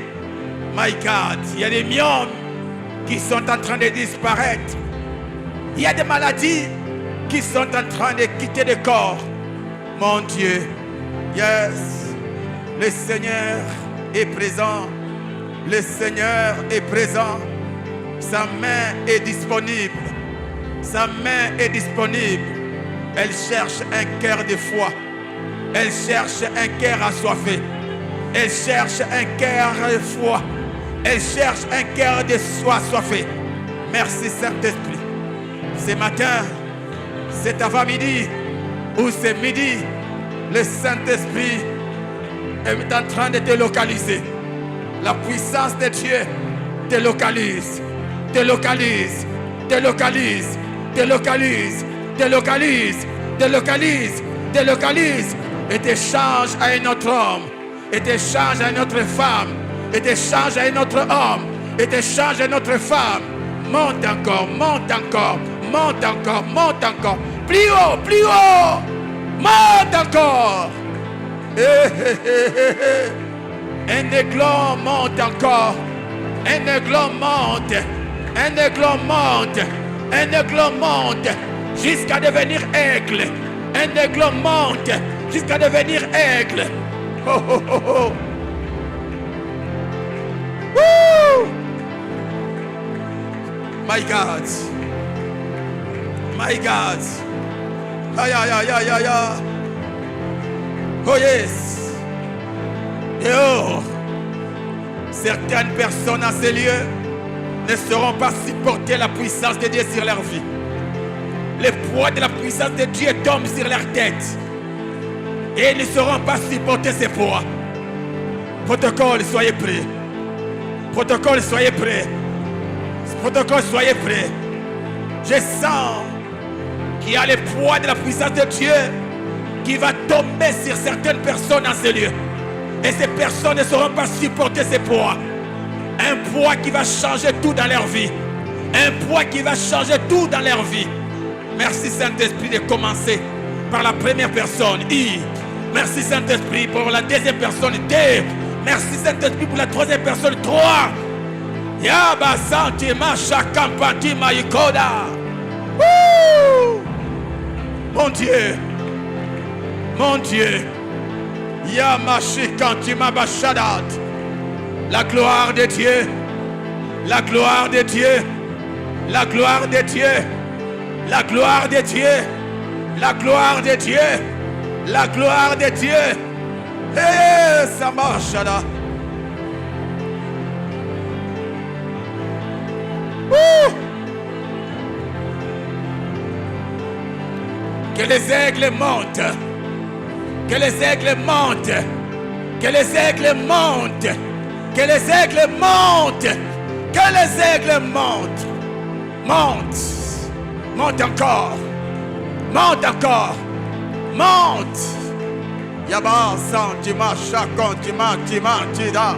My God, il y a des myomes qui sont en train de disparaître. Il y a des maladies qui sont en train de quitter le corps. Mon Dieu, yes, le Seigneur est présent. Le Seigneur est présent. Sa main est disponible. Sa main est disponible. Elle cherche un cœur de foi. Elle cherche un cœur assoiffé. Elle cherche un cœur de foi. Elle cherche un cœur de soi assoiffé. Merci Saint-Esprit. Ce matin, c'est avant-midi ou c'est midi, le Saint-Esprit est en train de te localiser. La puissance de Dieu te localise, te localise, te localise, te localise, te localise, te localise, te localise et te change à un autre homme, et te change à une autre femme, et te change à un autre homme, et te change à une autre femme. Monte encore, monte encore, monte encore, monte encore. Plus haut, plus haut. Monte encore. Un aiglon monte encore. Un aiglon monte. Un aiglon monte. Un aigle monte jusqu'à devenir aigle. Un aigle monte jusqu'à devenir aigle. Oh, oh, oh, oh. Woo! My God. My God. Aïe, aïe, aïe, aïe, aïe, aïe. Oh yes. Et oh, certaines personnes à ces lieux ne sauront pas supporter la puissance de Dieu sur leur vie. Le poids de la puissance de Dieu tombe sur leur tête. Et ils ne sauront pas supporter ce poids. Protocole, soyez prêts. Protocole, soyez prêts. Protocole, soyez prêts. Je sens qu'il y a le poids de la puissance de Dieu qui va tomber sur certaines personnes dans ce lieu. Et ces personnes ne sauront pas supporter ce poids. Un poids qui va changer tout dans leur vie. Un poids qui va changer tout dans leur vie. Merci Saint-Esprit de commencer par la première personne, I. Merci Saint-Esprit pour la deuxième personne, D. Merci Saint-Esprit pour la troisième personne, 3. Yaba Santima Shakampatima Ikoda. Mon Dieu. Mon Dieu. Yamashikantima Bashadat. La gloire de Dieu. La gloire de Dieu. La gloire de Dieu. La gloire de Dieu. La gloire de Dieu. La gloire de Dieu. Hey, ça marche là. Que les aigles montent. Que les aigles montent. Que les aigles montent. Que les aigles montent. Que les aigles montent. Monte. Monte encore. Monte encore. Monte. Yaba santima shakontima tida.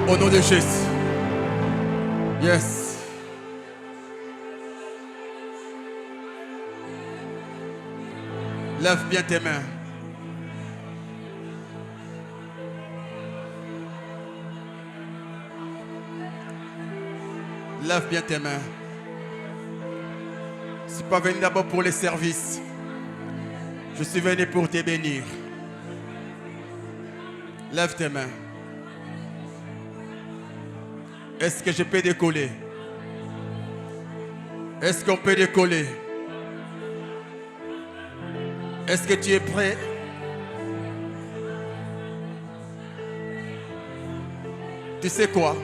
Au nom de Jésus. Yes. Lève bien tes mains. Lève bien tes mains. Je ne suis pas venu d'abord pour les services. Je suis venu pour te bénir. Lève tes mains. Est-ce que je peux décoller? Est-ce qu'on peut décoller? Est-ce que tu es prêt? Tu sais quoi?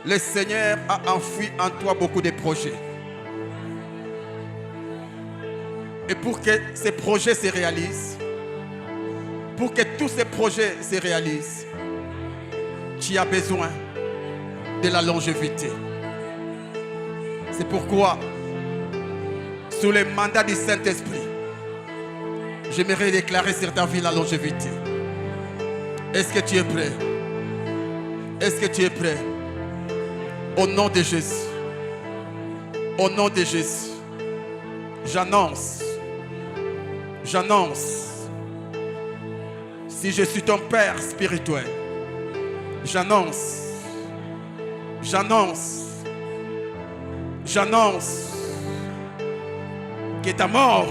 Le Seigneur a enfoui en toi beaucoup de projets. Et pour que ces projets se réalisent, pour que tous ces projets se réalisent, tu as besoin de la longévité. C'est pourquoi Sous le mandat du Saint-Esprit, j'aimerais déclarer sur ta vie la longévité. Est-ce que tu es prêt? Est-ce que tu es prêt? Au nom de Jésus. Au nom de Jésus. J'annonce. Si je suis ton Père spirituel, j'annonce que ta mort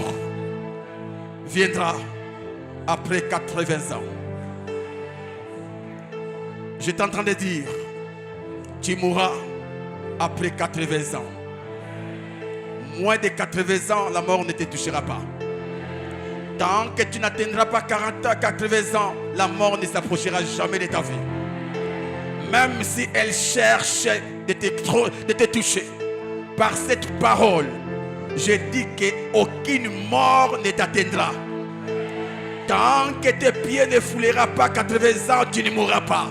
viendra après 80 ans. J'étais en train de dire, tu mourras après 80 ans. Moins de 80 ans, la mort ne te touchera pas. Tant que tu n'atteindras pas 40 ans, 80 ans, la mort ne s'approchera jamais de ta vie. Même si elle cherche de te toucher, par cette parole, je dis qu'aucune mort ne t'atteindra. Tant que tes pieds ne fouleront pas 80 ans, tu ne mourras pas.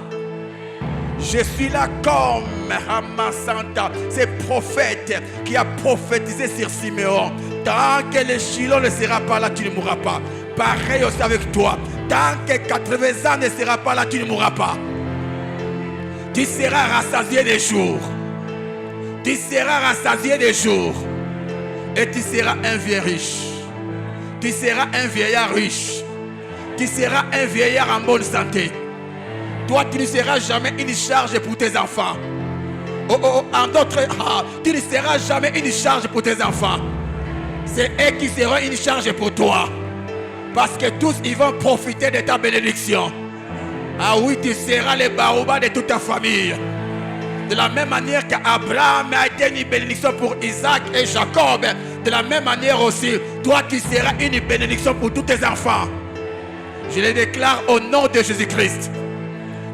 Je suis là comme Hamasanta, ce prophète qui a prophétisé sur Siméon. Tant que le Shiloh ne sera pas là, tu ne mourras pas. Pareil aussi avec toi. Tant que 80 ans ne sera pas là, tu ne mourras pas. Tu seras rassasié des jours. Tu seras rassasié des jours. Et tu seras un vieil riche. Tu seras un vieillard riche. Tu seras un vieillard en bonne santé. Toi, tu ne seras jamais une charge pour tes enfants. En d'autres, tu ne seras jamais une charge pour tes enfants. C'est eux qui seront une charge pour toi. Parce que tous, ils vont profiter de ta bénédiction. Ah oui, tu seras le baobab de toute ta famille. De la même manière qu'Abraham a été une bénédiction pour Isaac et Jacob, de la même manière aussi, toi, tu seras une bénédiction pour tous tes enfants. Je les déclare au nom de Jésus-Christ.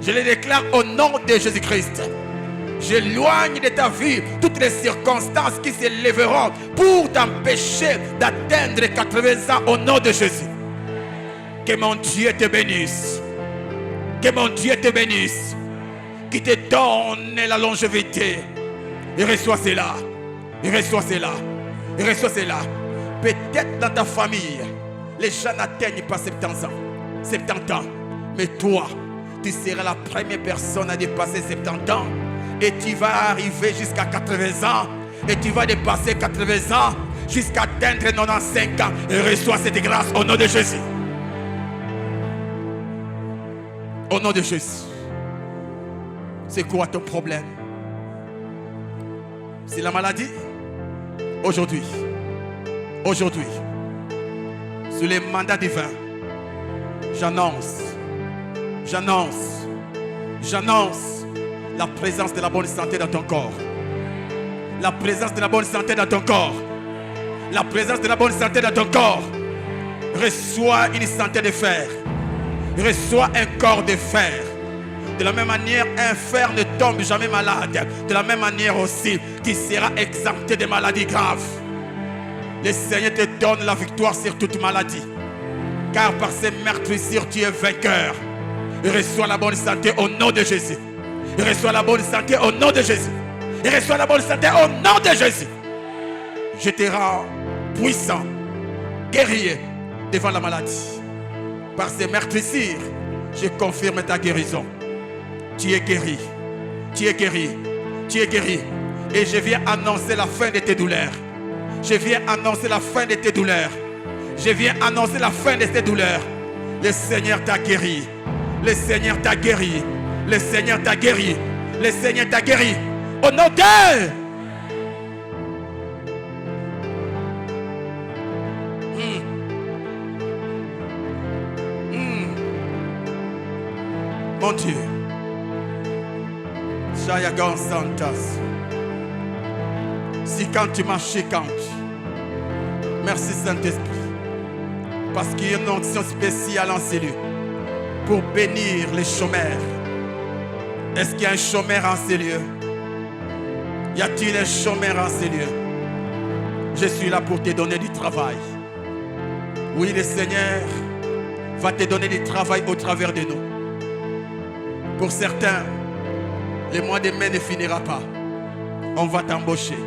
Je les déclare au nom de Jésus-Christ. J'éloigne de ta vie toutes les circonstances qui se lèveront pour t'empêcher d'atteindre 80 ans au nom de Jésus. Que mon Dieu te bénisse. Que mon Dieu te bénisse. Qui te donne la longévité. Et reçois cela. Et reçois cela. Et reçois cela. Peut-être dans ta famille, les gens n'atteignent pas 70 ans. 70 ans. Mais toi, tu seras la première personne à dépasser 70 ans. Et tu vas arriver jusqu'à 80 ans. Et tu vas dépasser 80 ans jusqu'à atteindre 95 ans. Et reçois cette grâce au nom de Jésus. Au nom de Jésus. C'est quoi ton problème? C'est la maladie? Aujourd'hui, sous les mandats divins, j'annonce la présence de la bonne santé dans ton corps. La présence de la bonne santé dans ton corps. La présence de la bonne santé dans ton corps. Reçois une santé de fer. Reçois un corps de fer. De la même manière, un fer ne tombe jamais malade. De la même manière aussi, tu seras exempté de maladies graves. Le Seigneur te donne la victoire sur toute maladie. Car par ses meurtrissures, tu es vainqueur. Et reçois la bonne santé au nom de Jésus. Et reçois la bonne santé au nom de Jésus. Et reçois la bonne santé au nom de Jésus. Je te rends puissant, guerrier devant la maladie. Par ses meurtrissures, je confirme ta guérison. Tu es guéri. Tu es guéri. Tu es guéri. Et je viens annoncer la fin de tes douleurs. Je viens annoncer la fin de tes douleurs. Je viens annoncer la fin de tes douleurs. Le Seigneur t'a guéri. Le Seigneur t'a guéri. Le Seigneur t'a guéri. Le Seigneur t'a guéri. Au nom de... Mon Dieu. Jayagan Santas. Si quand tu marches, quand. Merci Saint-Esprit. Parce qu'il y a une onction spéciale en ces lieux pour bénir les chômeurs. Est-ce qu'il y a un chômeur en ces lieux? Y a-t-il un chômeur en ces lieux? Je suis là pour te donner du travail. Oui, le Seigneur va te donner du travail au travers de nous. Pour certains, le mois de mai ne finira pas. On va t'embaucher.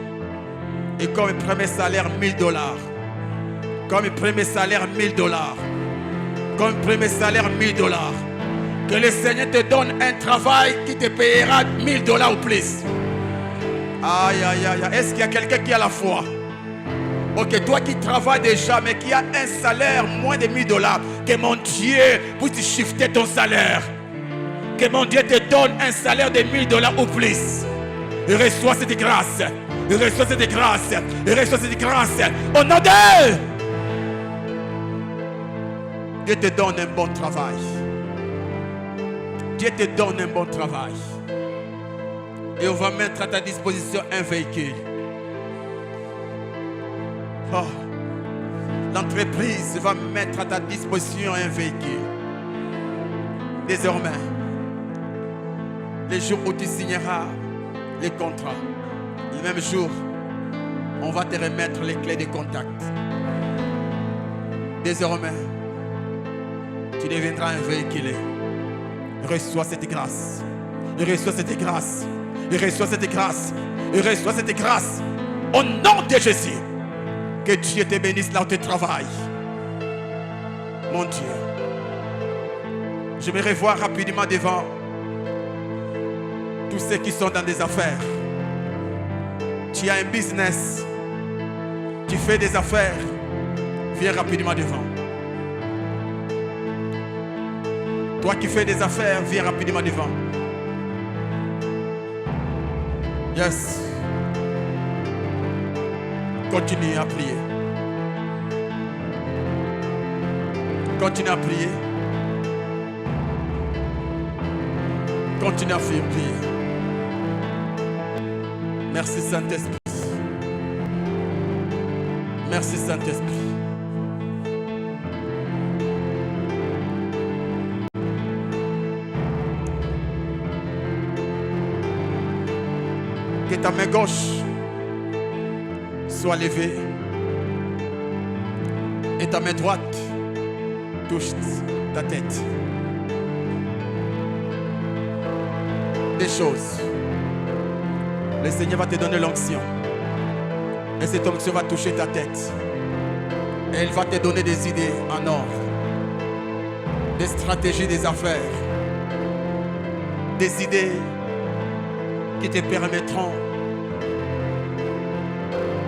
Et comme premier salaire, $1000. Comme premier salaire, $1000. Comme premier salaire, $1000. Que le Seigneur te donne un travail qui te payera $1000 ou plus. Aïe, aïe, aïe. Est-ce qu'il y a quelqu'un qui a la foi? Ok, toi qui travailles déjà, mais qui a un salaire moins de $1000, que mon Dieu puisse shifter ton salaire. Que mon Dieu te donne un salaire de $1000 ou plus. Et reçois cette grâce. Et reçois cette grâce. Et reçois cette grâce. Au nom de Dieu te donne un bon travail. Dieu te donne un bon travail. Et on va mettre à ta disposition un véhicule. Oh. L'entreprise va mettre à ta disposition un véhicule. Désormais, les jours où tu signeras les contrats, le même jour, on va te remettre les clés de contact. Désormais, tu deviendras un véhiculé. Reçois cette grâce. Reçois cette grâce. Reçois cette grâce. Reçois cette grâce. Au nom de Jésus. Que Dieu te bénisse là où tu travailles. Mon Dieu. Je me revois rapidement devant tous ceux qui sont dans des affaires. Tu as un business. Tu fais des affaires. Viens rapidement devant. Toi qui fais des affaires, viens rapidement devant. Yes. Continue à prier. Continue à prier. Continue à prier. Merci Saint-Esprit. Merci Saint-Esprit. Que ta main gauche soit levée et ta main droite touche ta tête. Des choses. Le Seigneur va te donner l'onction. Et cette onction va toucher ta tête. Et elle va te donner des idées en or. Des stratégies des affaires. Des idées qui te permettront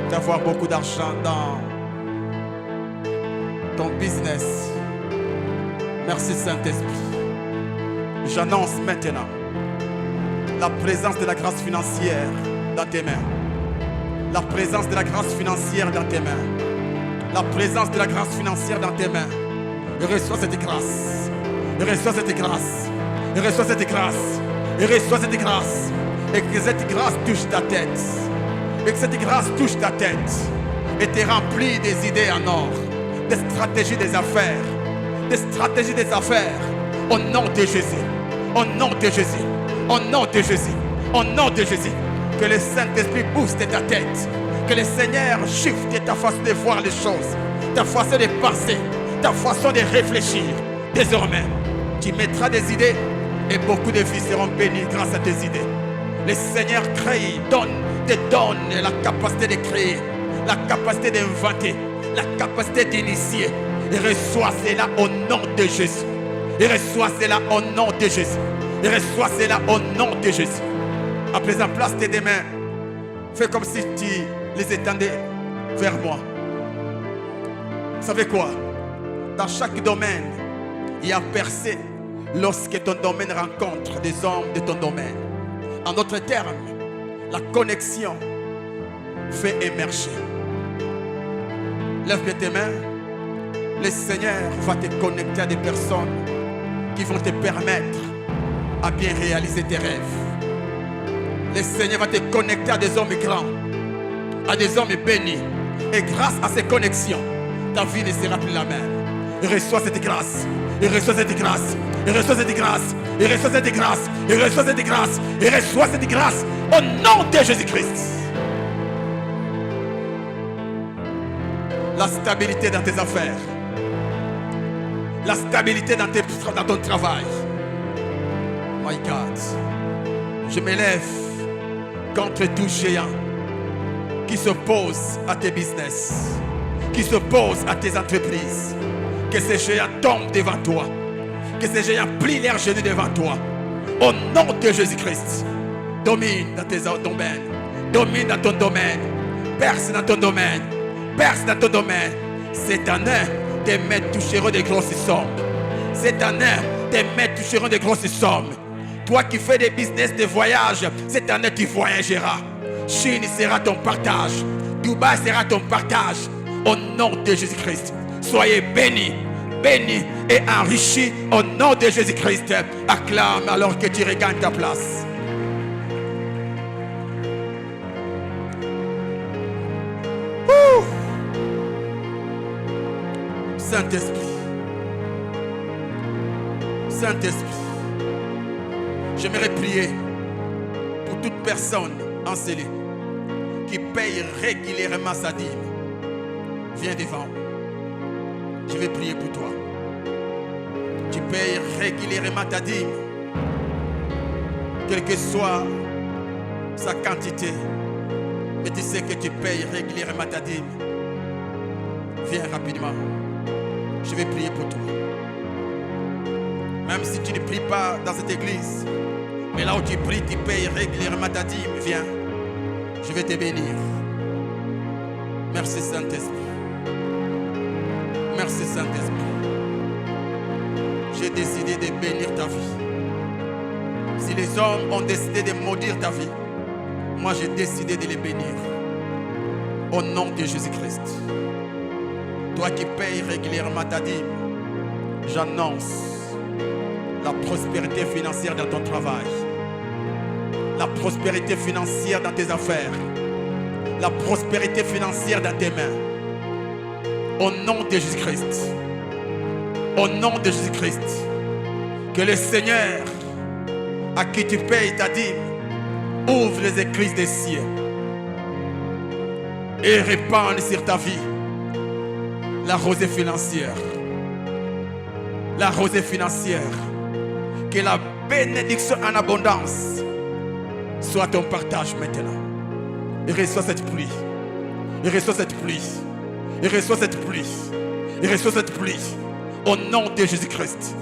d'avoir beaucoup d'argent dans ton business. Merci Saint-Esprit. J'annonce maintenant la présence de la grâce financière dans tes mains. La présence de la grâce financière dans tes mains. La présence de la grâce financière dans tes mains. Et reçois cette grâce. Et reçois cette grâce. Et reçois cette grâce. Et reçois cette grâce. Et que cette grâce touche ta tête. Et que cette grâce touche ta tête. Et te remplit des idées en or. Des stratégies des affaires. Des stratégies des affaires. Au nom de Jésus. Au nom de Jésus. Au nom de Jésus. Au nom de Jésus. Que le Saint-Esprit booste ta tête. Que le Seigneur shift ta façon de voir les choses. Ta façon de penser. Ta façon de réfléchir. Désormais, tu mettras des idées. Et beaucoup de vies seront bénies grâce à tes idées. Le Seigneur crée, te donne la capacité de créer, la capacité d'inventer, la capacité d'initier. Et reçois cela au nom de Jésus. Et reçois cela au nom de Jésus. Et reçois cela au nom de Jésus. À présent, place tes deux mains. Fais comme si tu les étendais vers moi. Vous savez quoi? Dans chaque domaine, il y a percé lorsque ton domaine rencontre des hommes de ton domaine. En d'autres termes, la connexion fait émerger. Lève tes mains. Le Seigneur va te connecter à des personnes qui vont te permettre à bien réaliser tes rêves. Le Seigneur va te connecter à des hommes grands, à des hommes bénis. Et grâce à ces connexions, ta vie ne sera plus la même. Et reçois cette grâce. Et reçois cette grâce. Et reçois cette grâce. Et reçois cette grâce. Et reçois cette grâce. Et reçois cette grâce. Au nom de Jésus-Christ. La stabilité dans tes affaires. La stabilité dans ton travail. My God. Je m'élève contre tout géant qui s'opposent à tes business, qui s'opposent à tes entreprises. Que ces géants tombent devant toi. Que ces géants plient leurs genoux devant toi. Au nom de Jésus-Christ, domine dans tes domaines. Domine dans ton domaine. Perce dans ton domaine. Perce dans ton domaine. Cette année, tes mains toucheront des grosses sommes. Cette année, tes mains toucheront des grosses sommes. Toi qui fais des business de voyage, cette année tu voyageras. Chine sera ton partage. Dubaï sera ton partage. Au nom de Jésus-Christ, soyez bénis, bénis et enrichis au nom de Jésus-Christ. Acclame alors que tu regagnes ta place. Saint-Esprit, Saint-Esprit, j'aimerais prier pour toute personne encelée qui paye régulièrement sa dîme. Viens devant. Je vais prier pour toi. Tu payes régulièrement ta dîme, quelle que soit sa quantité, mais tu sais que tu payes régulièrement ta dîme. Viens rapidement. Je vais prier pour toi. Même si tu ne pries pas dans cette église, mais là où tu pries, tu payes régulièrement ta dîme. Viens. Je vais te bénir. Merci Saint-Esprit. Merci Saint-Esprit. J'ai décidé de bénir ta vie. Si les hommes ont décidé de maudire ta vie, moi j'ai décidé de les bénir. Au nom de Jésus-Christ. Toi qui payes régulièrement ta dîme, j'annonce la prospérité financière dans ton travail, la prospérité financière dans tes affaires, la prospérité financière dans tes mains. Au nom de Jésus-Christ, au nom de Jésus-Christ, que le Seigneur à qui tu payes ta dîme ouvre les écluses des cieux et répande sur ta vie la rosée financière. La rosée financière. Que la bénédiction en abondance soit ton partage maintenant. Et reçois cette pluie. Et reçois cette pluie. Et reçois cette pluie. Et reçois cette pluie. Au nom de Jésus-Christ.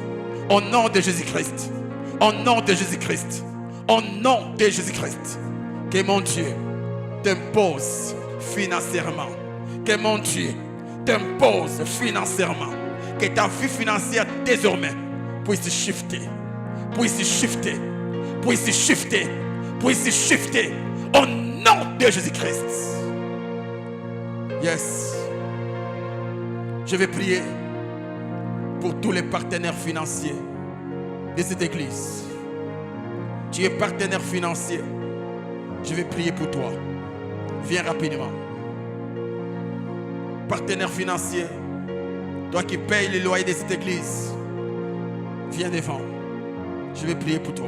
Au nom de Jésus-Christ. Au nom de Jésus-Christ. Au nom de Jésus-Christ. Que mon Dieu t'impose financièrement. Que mon Dieu t'impose financièrement. Que ta vie financière désormais puisse shifter. Puisse shifter. Puisse shifter. Puisse shifter. Au nom de Jésus-Christ. Yes. Je vais prier pour tous les partenaires financiers de cette église. Tu es partenaire financier. Je vais prier pour toi. Viens rapidement. Partenaire financier, toi qui payes les loyers de cette église, viens devant. Je vais prier pour toi.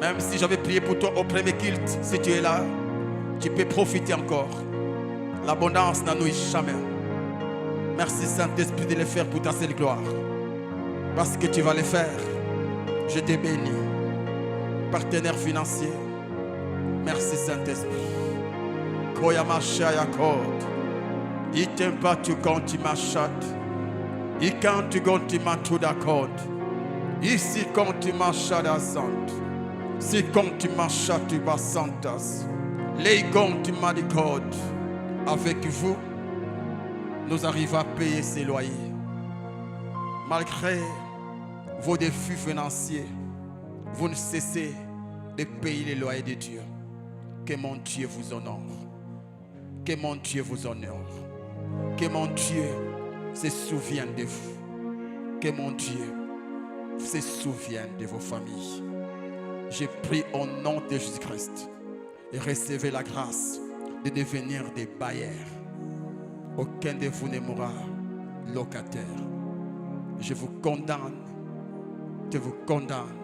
Même si j'avais prié pour toi au premier culte, si tu es là, tu peux profiter encore. L'abondance n'ennuie jamais. Merci Saint-Esprit de le faire pour ta seule gloire. Parce que tu vas le faire. Je te bénis. Partenaire financier. Merci Saint-Esprit. Koyamashaya code. Itempa tu conti machat. Ikan tu gonti matuda code. Ici conti machada sant. Si conti machatu basantas. Les gonti madicode. Avec vous, nous arrivons à payer ces loyers. Malgré vos défis financiers, vous ne cessez de payer les loyers de Dieu. Que mon Dieu vous honore. Que mon Dieu vous honore. Que mon Dieu se souvienne de vous. Que mon Dieu se souvienne de vos familles. Je prie au nom de Jésus-Christ et recevez la grâce de devenir des bailleurs. Aucun de vous ne mourra locataire. Je vous condamne, je vous condamne,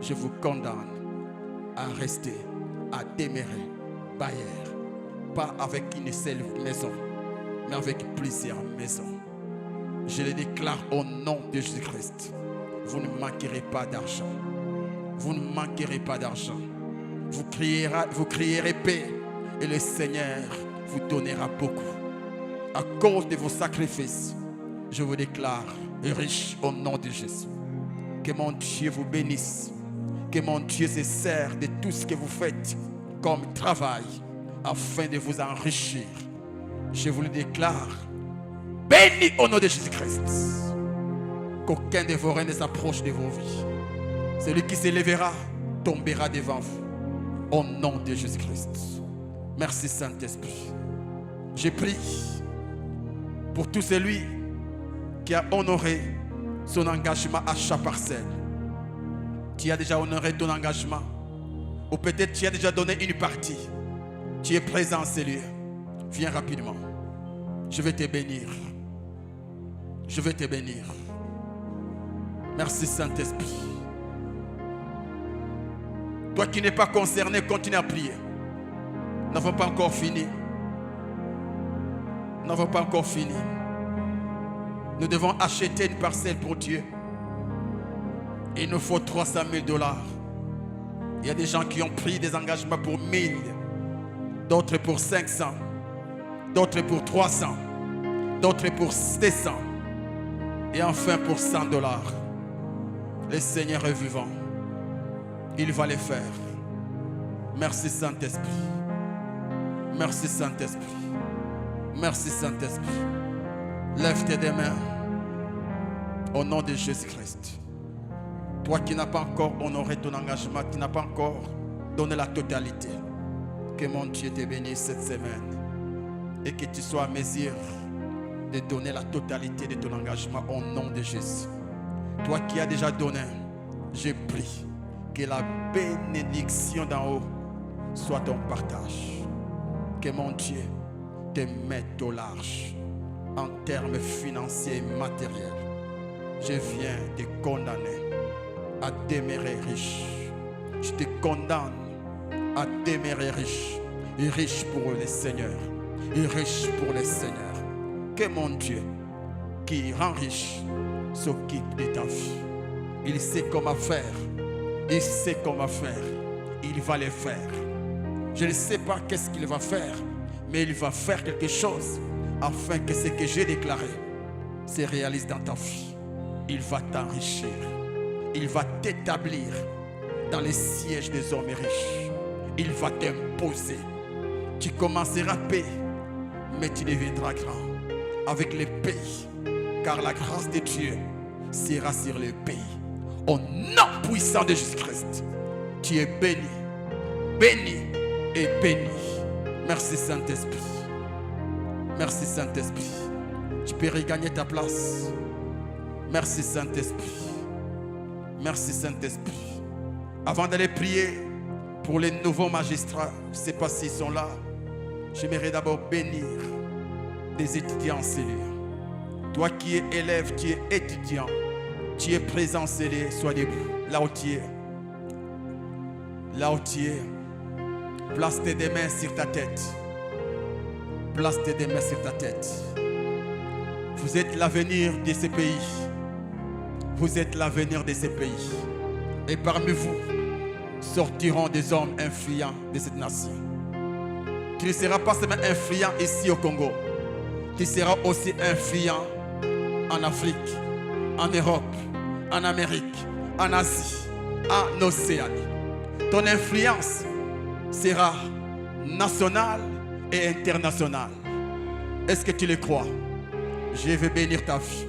je vous condamne à rester, à demeurer bailleur. Pas avec une seule maison, mais avec plusieurs maisons. Je le déclare au nom de Jésus-Christ. Vous ne manquerez pas d'argent. Vous ne manquerez pas d'argent. vous crierez paix et le Seigneur vous donnera beaucoup. À cause de vos sacrifices, je vous déclare riche au nom de Jésus. Que mon Dieu vous bénisse. Que mon Dieu se sert de tout ce que vous faites comme travail afin de vous enrichir. Je vous le déclare béni au nom de Jésus-Christ. Qu'aucun de vos reins ne s'approche de vos vies. Celui qui s'élèvera tombera devant vous. Au nom de Jésus-Christ. Merci Saint-Esprit. Je prie pour tout celui qui a honoré son engagement à chaque parcelle. Tu as déjà honoré ton engagement. Ou peut-être tu as déjà donné une partie. Tu es présent en ces lieux. Viens rapidement. Je vais te bénir. Je vais te bénir. Merci Saint-Esprit. Toi qui n'es pas concerné, continue à prier. Nous n'avons pas encore fini. Nous n'avons pas encore fini. Nous devons acheter une parcelle pour Dieu. Il nous faut 300 000 $. Il y a des gens qui ont pris des engagements pour 1000, d'autres pour 500, d'autres pour 300, d'autres pour 700 et enfin pour 100 $. Le Seigneur est vivant. Il va les faire. Merci Saint-Esprit. Merci Saint-Esprit. Merci Saint-Esprit. Lève tes deux mains au nom de Jésus-Christ. Toi qui n'as pas encore honoré ton engagement, qui n'as pas encore donné la totalité, que mon Dieu te bénisse cette semaine et que tu sois à mesure de donner la totalité de ton engagement au nom de Jésus. Toi qui as déjà donné, je prie que la bénédiction d'en haut soit ton partage. Que mon Dieu te mette au large en termes financiers et matériels. Je viens te condamner à demeurer riche. Je te condamne à demeurer riche. Et riche pour le Seigneur. Et riche pour le Seigneur. Que mon Dieu, qui rend riche, s'occupe de ta vie. Il sait comment faire. Il sait comment faire. Il va le faire. Je ne sais pas qu'est-ce qu'il va faire, mais il va faire quelque chose afin que ce que j'ai déclaré se réalise dans ta vie. Il va t'enrichir. Il va t'établir dans les sièges des hommes riches. Il va t'imposer. Tu commenceras paix, mais tu deviendras grand avec les pays, car la grâce de Dieu sera sur les pays. Au nom puissant de Jésus-Christ, tu es béni, béni et béni. Merci Saint-Esprit. Merci Saint-Esprit. Tu peux regagner ta place. Merci Saint-Esprit. Merci Saint-Esprit. Avant d'aller prier pour les nouveaux magistrats, je ne sais pas s'ils sont là, j'aimerais d'abord bénir des étudiants en ces lieux. Toi qui es élève, tu es étudiant, tu es présent en ces lieux, sois debout. Là où tu es. Là où tu es. Place tes deux mains sur ta tête. Place tes deux mains sur ta tête. Vous êtes l'avenir de ce pays. Vous êtes l'avenir de ce pays. Et parmi vous sortiront des hommes influents de cette nation. Tu ne seras pas seulement influent ici au Congo. Tu seras aussi influent en Afrique, en Europe, en Amérique, en Asie, en Océanie. Ton influence sera nationale et internationale. Est-ce que tu le crois? Je vais bénir ta vie.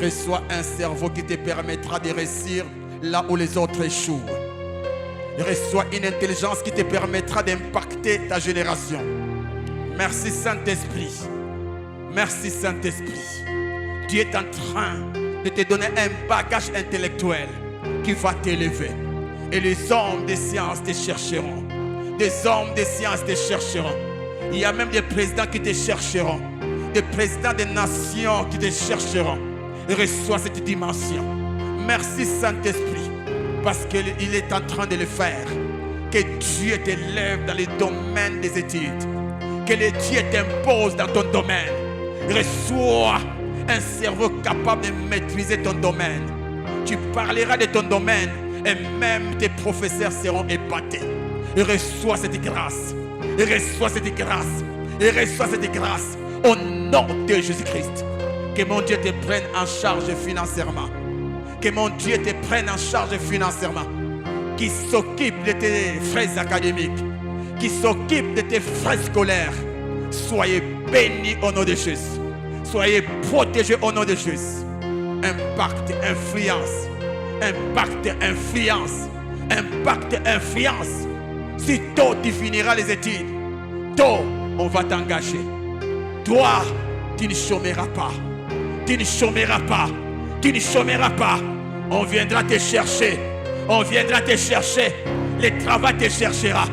Reçois un cerveau qui te permettra de réussir là où les autres échouent. Reçois une intelligence qui te permettra d'impacter ta génération. Merci Saint-Esprit. Merci Saint-Esprit. Tu es en train de te donner un bagage intellectuel qui va t'élever. Et les hommes de science te chercheront. Des hommes de science te chercheront. Il y a même des présidents qui te chercheront. Des présidents des nations qui te chercheront. Reçois cette dimension. Merci Saint-Esprit, parce qu'il est en train de le faire. Que Dieu t'élève dans les domaines des études. Que le Dieu t'impose dans ton domaine. Reçois un cerveau capable de maîtriser ton domaine. Tu parleras de ton domaine et même tes professeurs seront épatés. Et reçois cette grâce. Et reçois cette grâce. Et reçois cette grâce. Au nom de Jésus-Christ. Que mon Dieu te prenne en charge financièrement. Que mon Dieu te prenne en charge financièrement. Qui s'occupe de tes frais académiques. Qui s'occupe de tes frais scolaires. Soyez bénis au nom de Jésus. Soyez protégés au nom de Jésus. Impact, influence. Impact, influence. Impact, influence. Si tôt tu finiras les études, tôt on va t'engager. Toi, tu ne chômeras pas. Tu ne chômeras pas. Tu ne chômeras pas. On viendra te chercher. On viendra te chercher. Le travail te cherchera.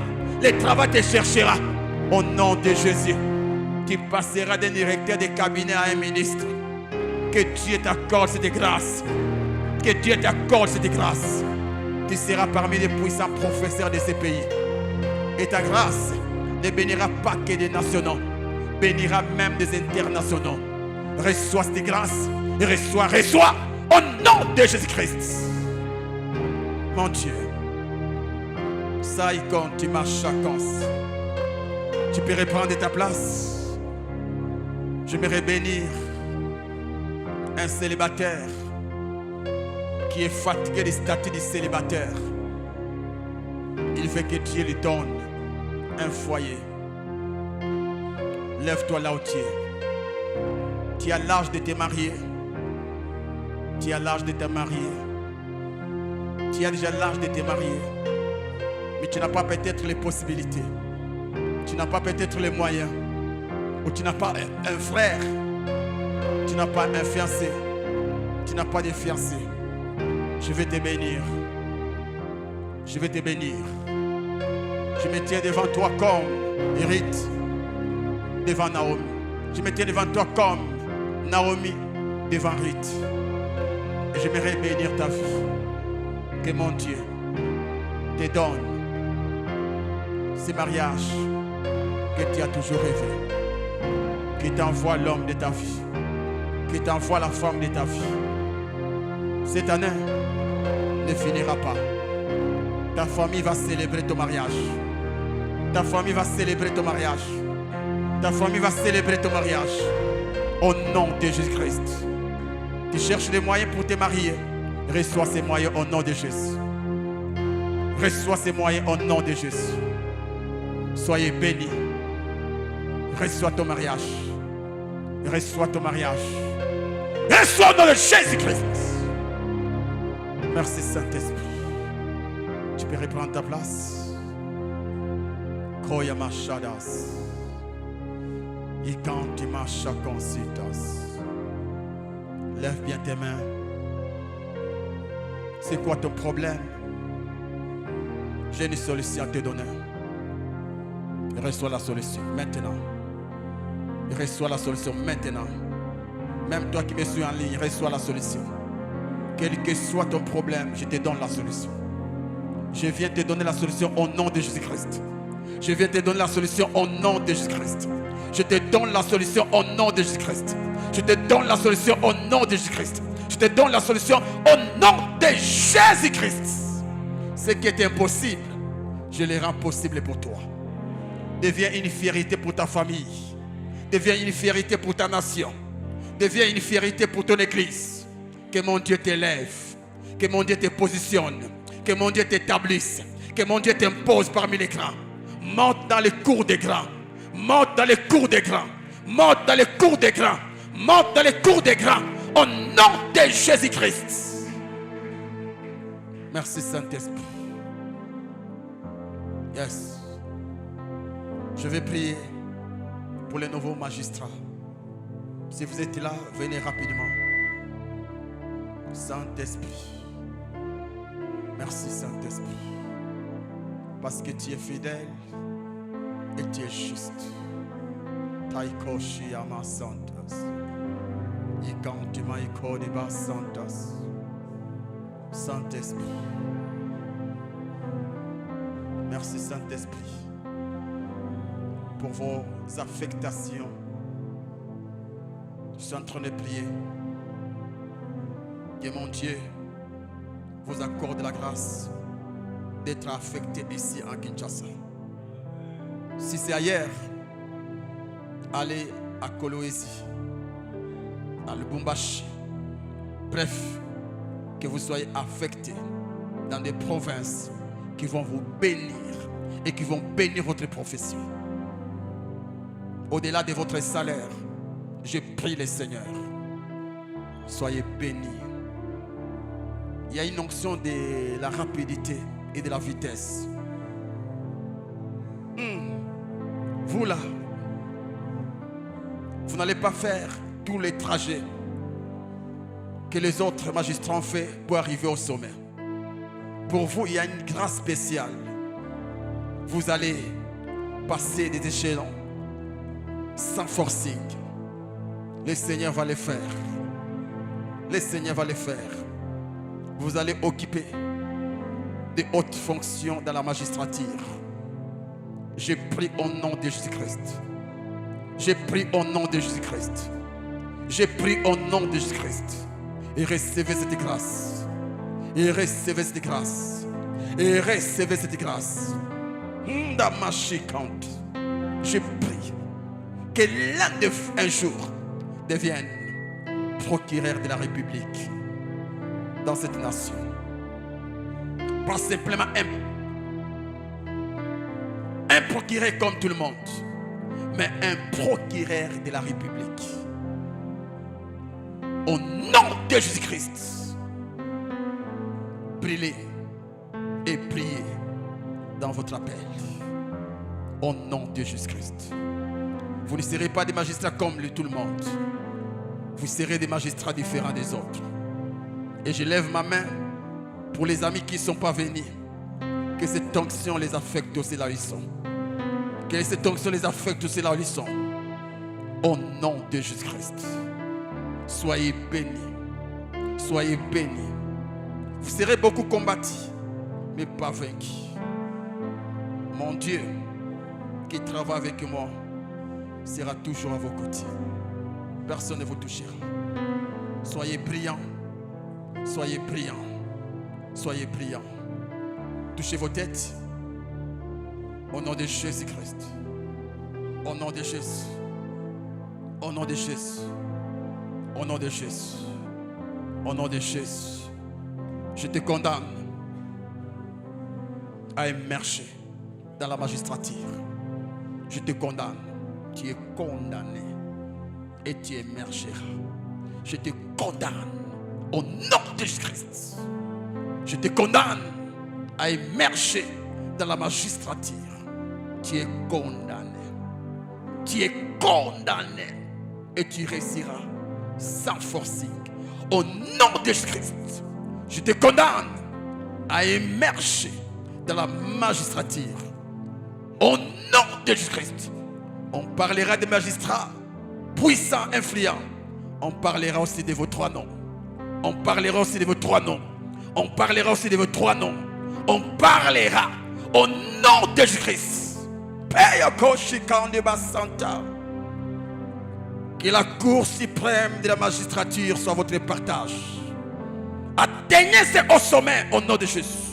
Le travail te cherchera. Au nom de Jésus, tu passeras d'un directeur de cabinet à un ministre. Que Dieu t'accorde cette grâce. Que Dieu t'accorde cette grâce. Tu seras parmi les puissants professeurs de ce pays. Et ta grâce ne bénira pas que des nationaux, bénira même des internationaux. Reçois cette grâce et reçois au nom de Jésus-Christ. Mon Dieu, ça y compte, tu marches chacun. Tu peux reprendre ta place. J'aimerais bénir un célibataire qui est fatigué du statut de célibataire. Il veut que Dieu lui donne un foyer. Lève-toi là où tu es. Tu as l'âge de te marier. Tu as l'âge de te marier. Tu as déjà l'âge de te marier. Mais tu n'as pas peut-être les possibilités. Tu n'as pas peut-être les moyens. Ou tu n'as pas un frère. Tu n'as pas un fiancé. Tu n'as pas de fiancé. Je vais te bénir. Je vais te bénir. Je me tiens devant toi comme Hérite devant Naomi. Je me tiens devant toi comme Naomi devant Ruth. Et j'aimerais bénir ta vie. Que mon Dieu te donne ce mariage que tu as toujours rêvé. Qu'il t'envoie l'homme de ta vie. Qu'il t'envoie la femme de ta vie. Cette année ne finira pas. Ta famille va célébrer ton mariage. Ta famille va célébrer ton mariage. Ta famille va célébrer ton mariage. Au nom de Jésus-Christ. Tu cherches des moyens pour te marier. Reçois ces moyens au nom de Jésus. Reçois ces moyens au nom de Jésus. Soyez bénis. Reçois ton mariage. Reçois ton mariage. Reçois au nom de Jésus-Christ. Merci Saint-Esprit. Tu peux reprendre ta place. Koyama Shadas. Ikantima Shakonsitas. Lève bien tes mains. C'est quoi ton problème? J'ai une solution à te donner. Reçois la solution maintenant. Reçois la solution maintenant. Même toi qui me suis en ligne, reçois la solution. Quel que soit ton problème, je te donne la solution. Je viens te donner la solution au nom de Jésus-Christ. Je viens te donner la solution au nom de Jésus-Christ. Je te donne la solution au nom de Jésus-Christ. Je te donne la solution au nom de Jésus-Christ. Je te donne la solution au nom de Jésus-Christ. Ce qui est impossible, je le rends possible pour toi. Deviens une fierté pour ta famille. Deviens une fierté pour ta nation. Deviens une fierté pour ton église. Que mon Dieu t'élève. Que mon Dieu te positionne. Que mon Dieu t'établisse. Que mon Dieu t'impose parmi les grands. Monte dans les cours des grands. Monte dans les cours des grands. Monte dans les cours des grands. Monte dans les cours des grands. Au nom de Jésus-Christ. Merci Saint-Esprit. Yes. Je vais prier pour les nouveaux magistrats. Si vous êtes là, venez rapidement. Saint-Esprit. Merci Saint-Esprit. Parce que tu es fidèle et tu es juste. Taikoshi ama santos. Ikantima ikodiba santos. Saint-Esprit. Merci Saint-Esprit pour vos affectations. Je suis en train de prier. Que mon Dieu vous accorde la grâce d'être affecté ici en Kinshasa. Si c'est ailleurs, allez à Kolwezi, à Lubumbashi. Bref, que vous soyez affectés dans des provinces qui vont vous bénir et qui vont bénir votre profession. Au-delà de votre salaire, je prie le Seigneur. Soyez bénis. Il y a une onction de la rapidité et de la vitesse. Vous là, vous n'allez pas faire tous les trajets que les autres magistrats ont fait pour arriver au sommet. Pour vous, il y a une grâce spéciale. Vous allez passer des échelons sans forcing. Le Seigneur va le faire. Le Seigneur va le faire. Vous allez occuper de hautes fonctions dans la magistrature. Je prie au nom de Jésus-Christ. Je prie au nom de Jésus-Christ. Je prie au nom de Jésus-Christ. Et recevez cette grâce. Et recevez cette grâce. Et recevez cette grâce. Je prie que l'un de vous un jour devienne procureur de la République dans cette nation. Pas simplement un procureur comme tout le monde, mais un procureur de la République. Au nom de Jésus-Christ, brillez et priez dans votre appel. Au nom de Jésus-Christ. Vous ne serez pas des magistrats comme tout le monde. Vous serez des magistrats différents des autres. Et je lève ma main pour les amis qui ne sont pas venus. Que cette onction les affecte aussi là où ils sont. Que cette onction les affecte aussi là où ils sont. Au nom de Jésus-Christ. Soyez bénis. Soyez bénis. Vous serez beaucoup combattus, mais pas vaincus. Mon Dieu, qui travaille avec moi, sera toujours à vos côtés. Personne ne vous touchera. Soyez brillants. Soyez brillants. Soyez brillants. Touchez vos têtes. Au nom de Jésus-Christ. Au nom de Jésus. Au nom de Jésus. Au nom de Jésus. Au nom de Jésus. Je te condamne à émerger dans la magistrature. Je te condamne. Tu es condamné et tu émergeras. Je te condamne au nom de Jésus-Christ. Je te condamne à émerger dans la magistrature. Tu es condamné. Tu es condamné et tu réussiras sans forcing. Au nom de Jésus-Christ, je te condamne à émerger dans la magistrature. Au nom de Jésus-Christ, on parlera des magistrats puissants, influents. On parlera aussi de vos trois noms. On parlera aussi de vos trois noms. On parlera aussi de vos trois noms. On parlera au nom de Jésus-Christ. Que la Cour suprême de la magistrature soit votre partage. Atteignez-ce au sommet au nom de Jésus.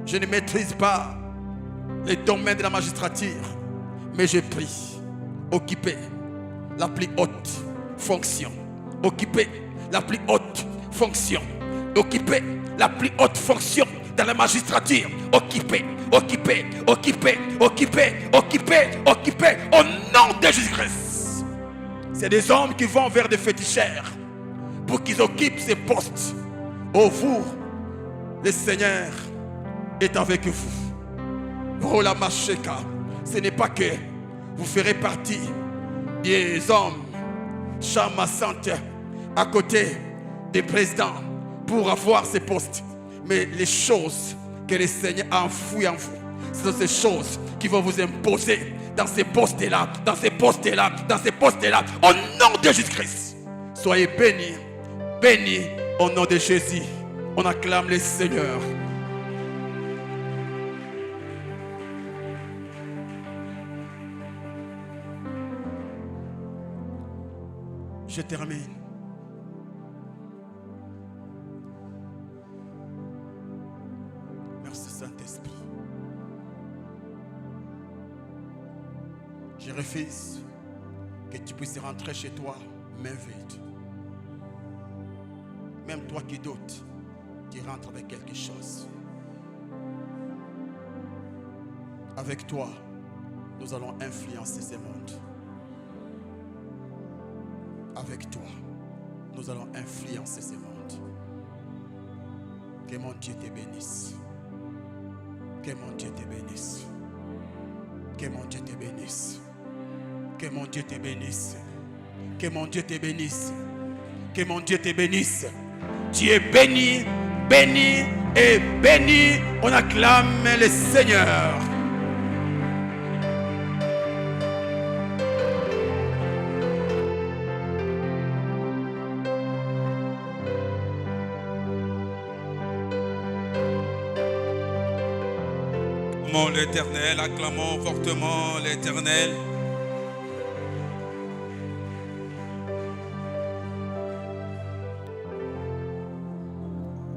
Je ne maîtrise pas les domaines de la magistrature, mais je prie, occupez la plus haute fonction. Occupez la plus haute fonction. Occupez la plus haute fonction dans la magistrature. Occupez, occupez, occupez, occupez, occupez, occupez au nom de Jésus-Christ. C'est des hommes qui vont vers des féticheurs pour qu'ils occupent ces postes. Oh vous, le Seigneur est avec vous. Oh la Macheka, ce n'est pas que vous ferez partie des hommes chamassants à côté des présidents pour avoir ces postes. Mais les choses que le Seigneur a enfouies en vous, ce sont ces choses qui vont vous imposer dans ces postes-là, dans ces postes-là, dans ces postes-là, au nom de Jésus-Christ. Soyez bénis, bénis au nom de Jésus. On acclame le Seigneur. Je termine. Merci Saint-Esprit. Je refuse que tu puisses rentrer chez toi main vide. Même toi qui doutes, tu rentres avec quelque chose. Avec toi, nous allons influencer ce monde. Avec toi, nous allons influencer ce monde. Que mon Dieu te bénisse. Que mon Dieu te bénisse. Que mon Dieu te bénisse. Que mon Dieu te bénisse. Que mon Dieu te bénisse. Que mon Dieu te bénisse. Tu es béni, béni et béni. On acclame le Seigneur. Acclamons l'Éternel, acclamons fortement l'Éternel.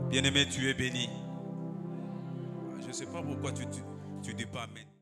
Bien-aimé, tu es béni. Je ne sais pas pourquoi tu dis pas amen.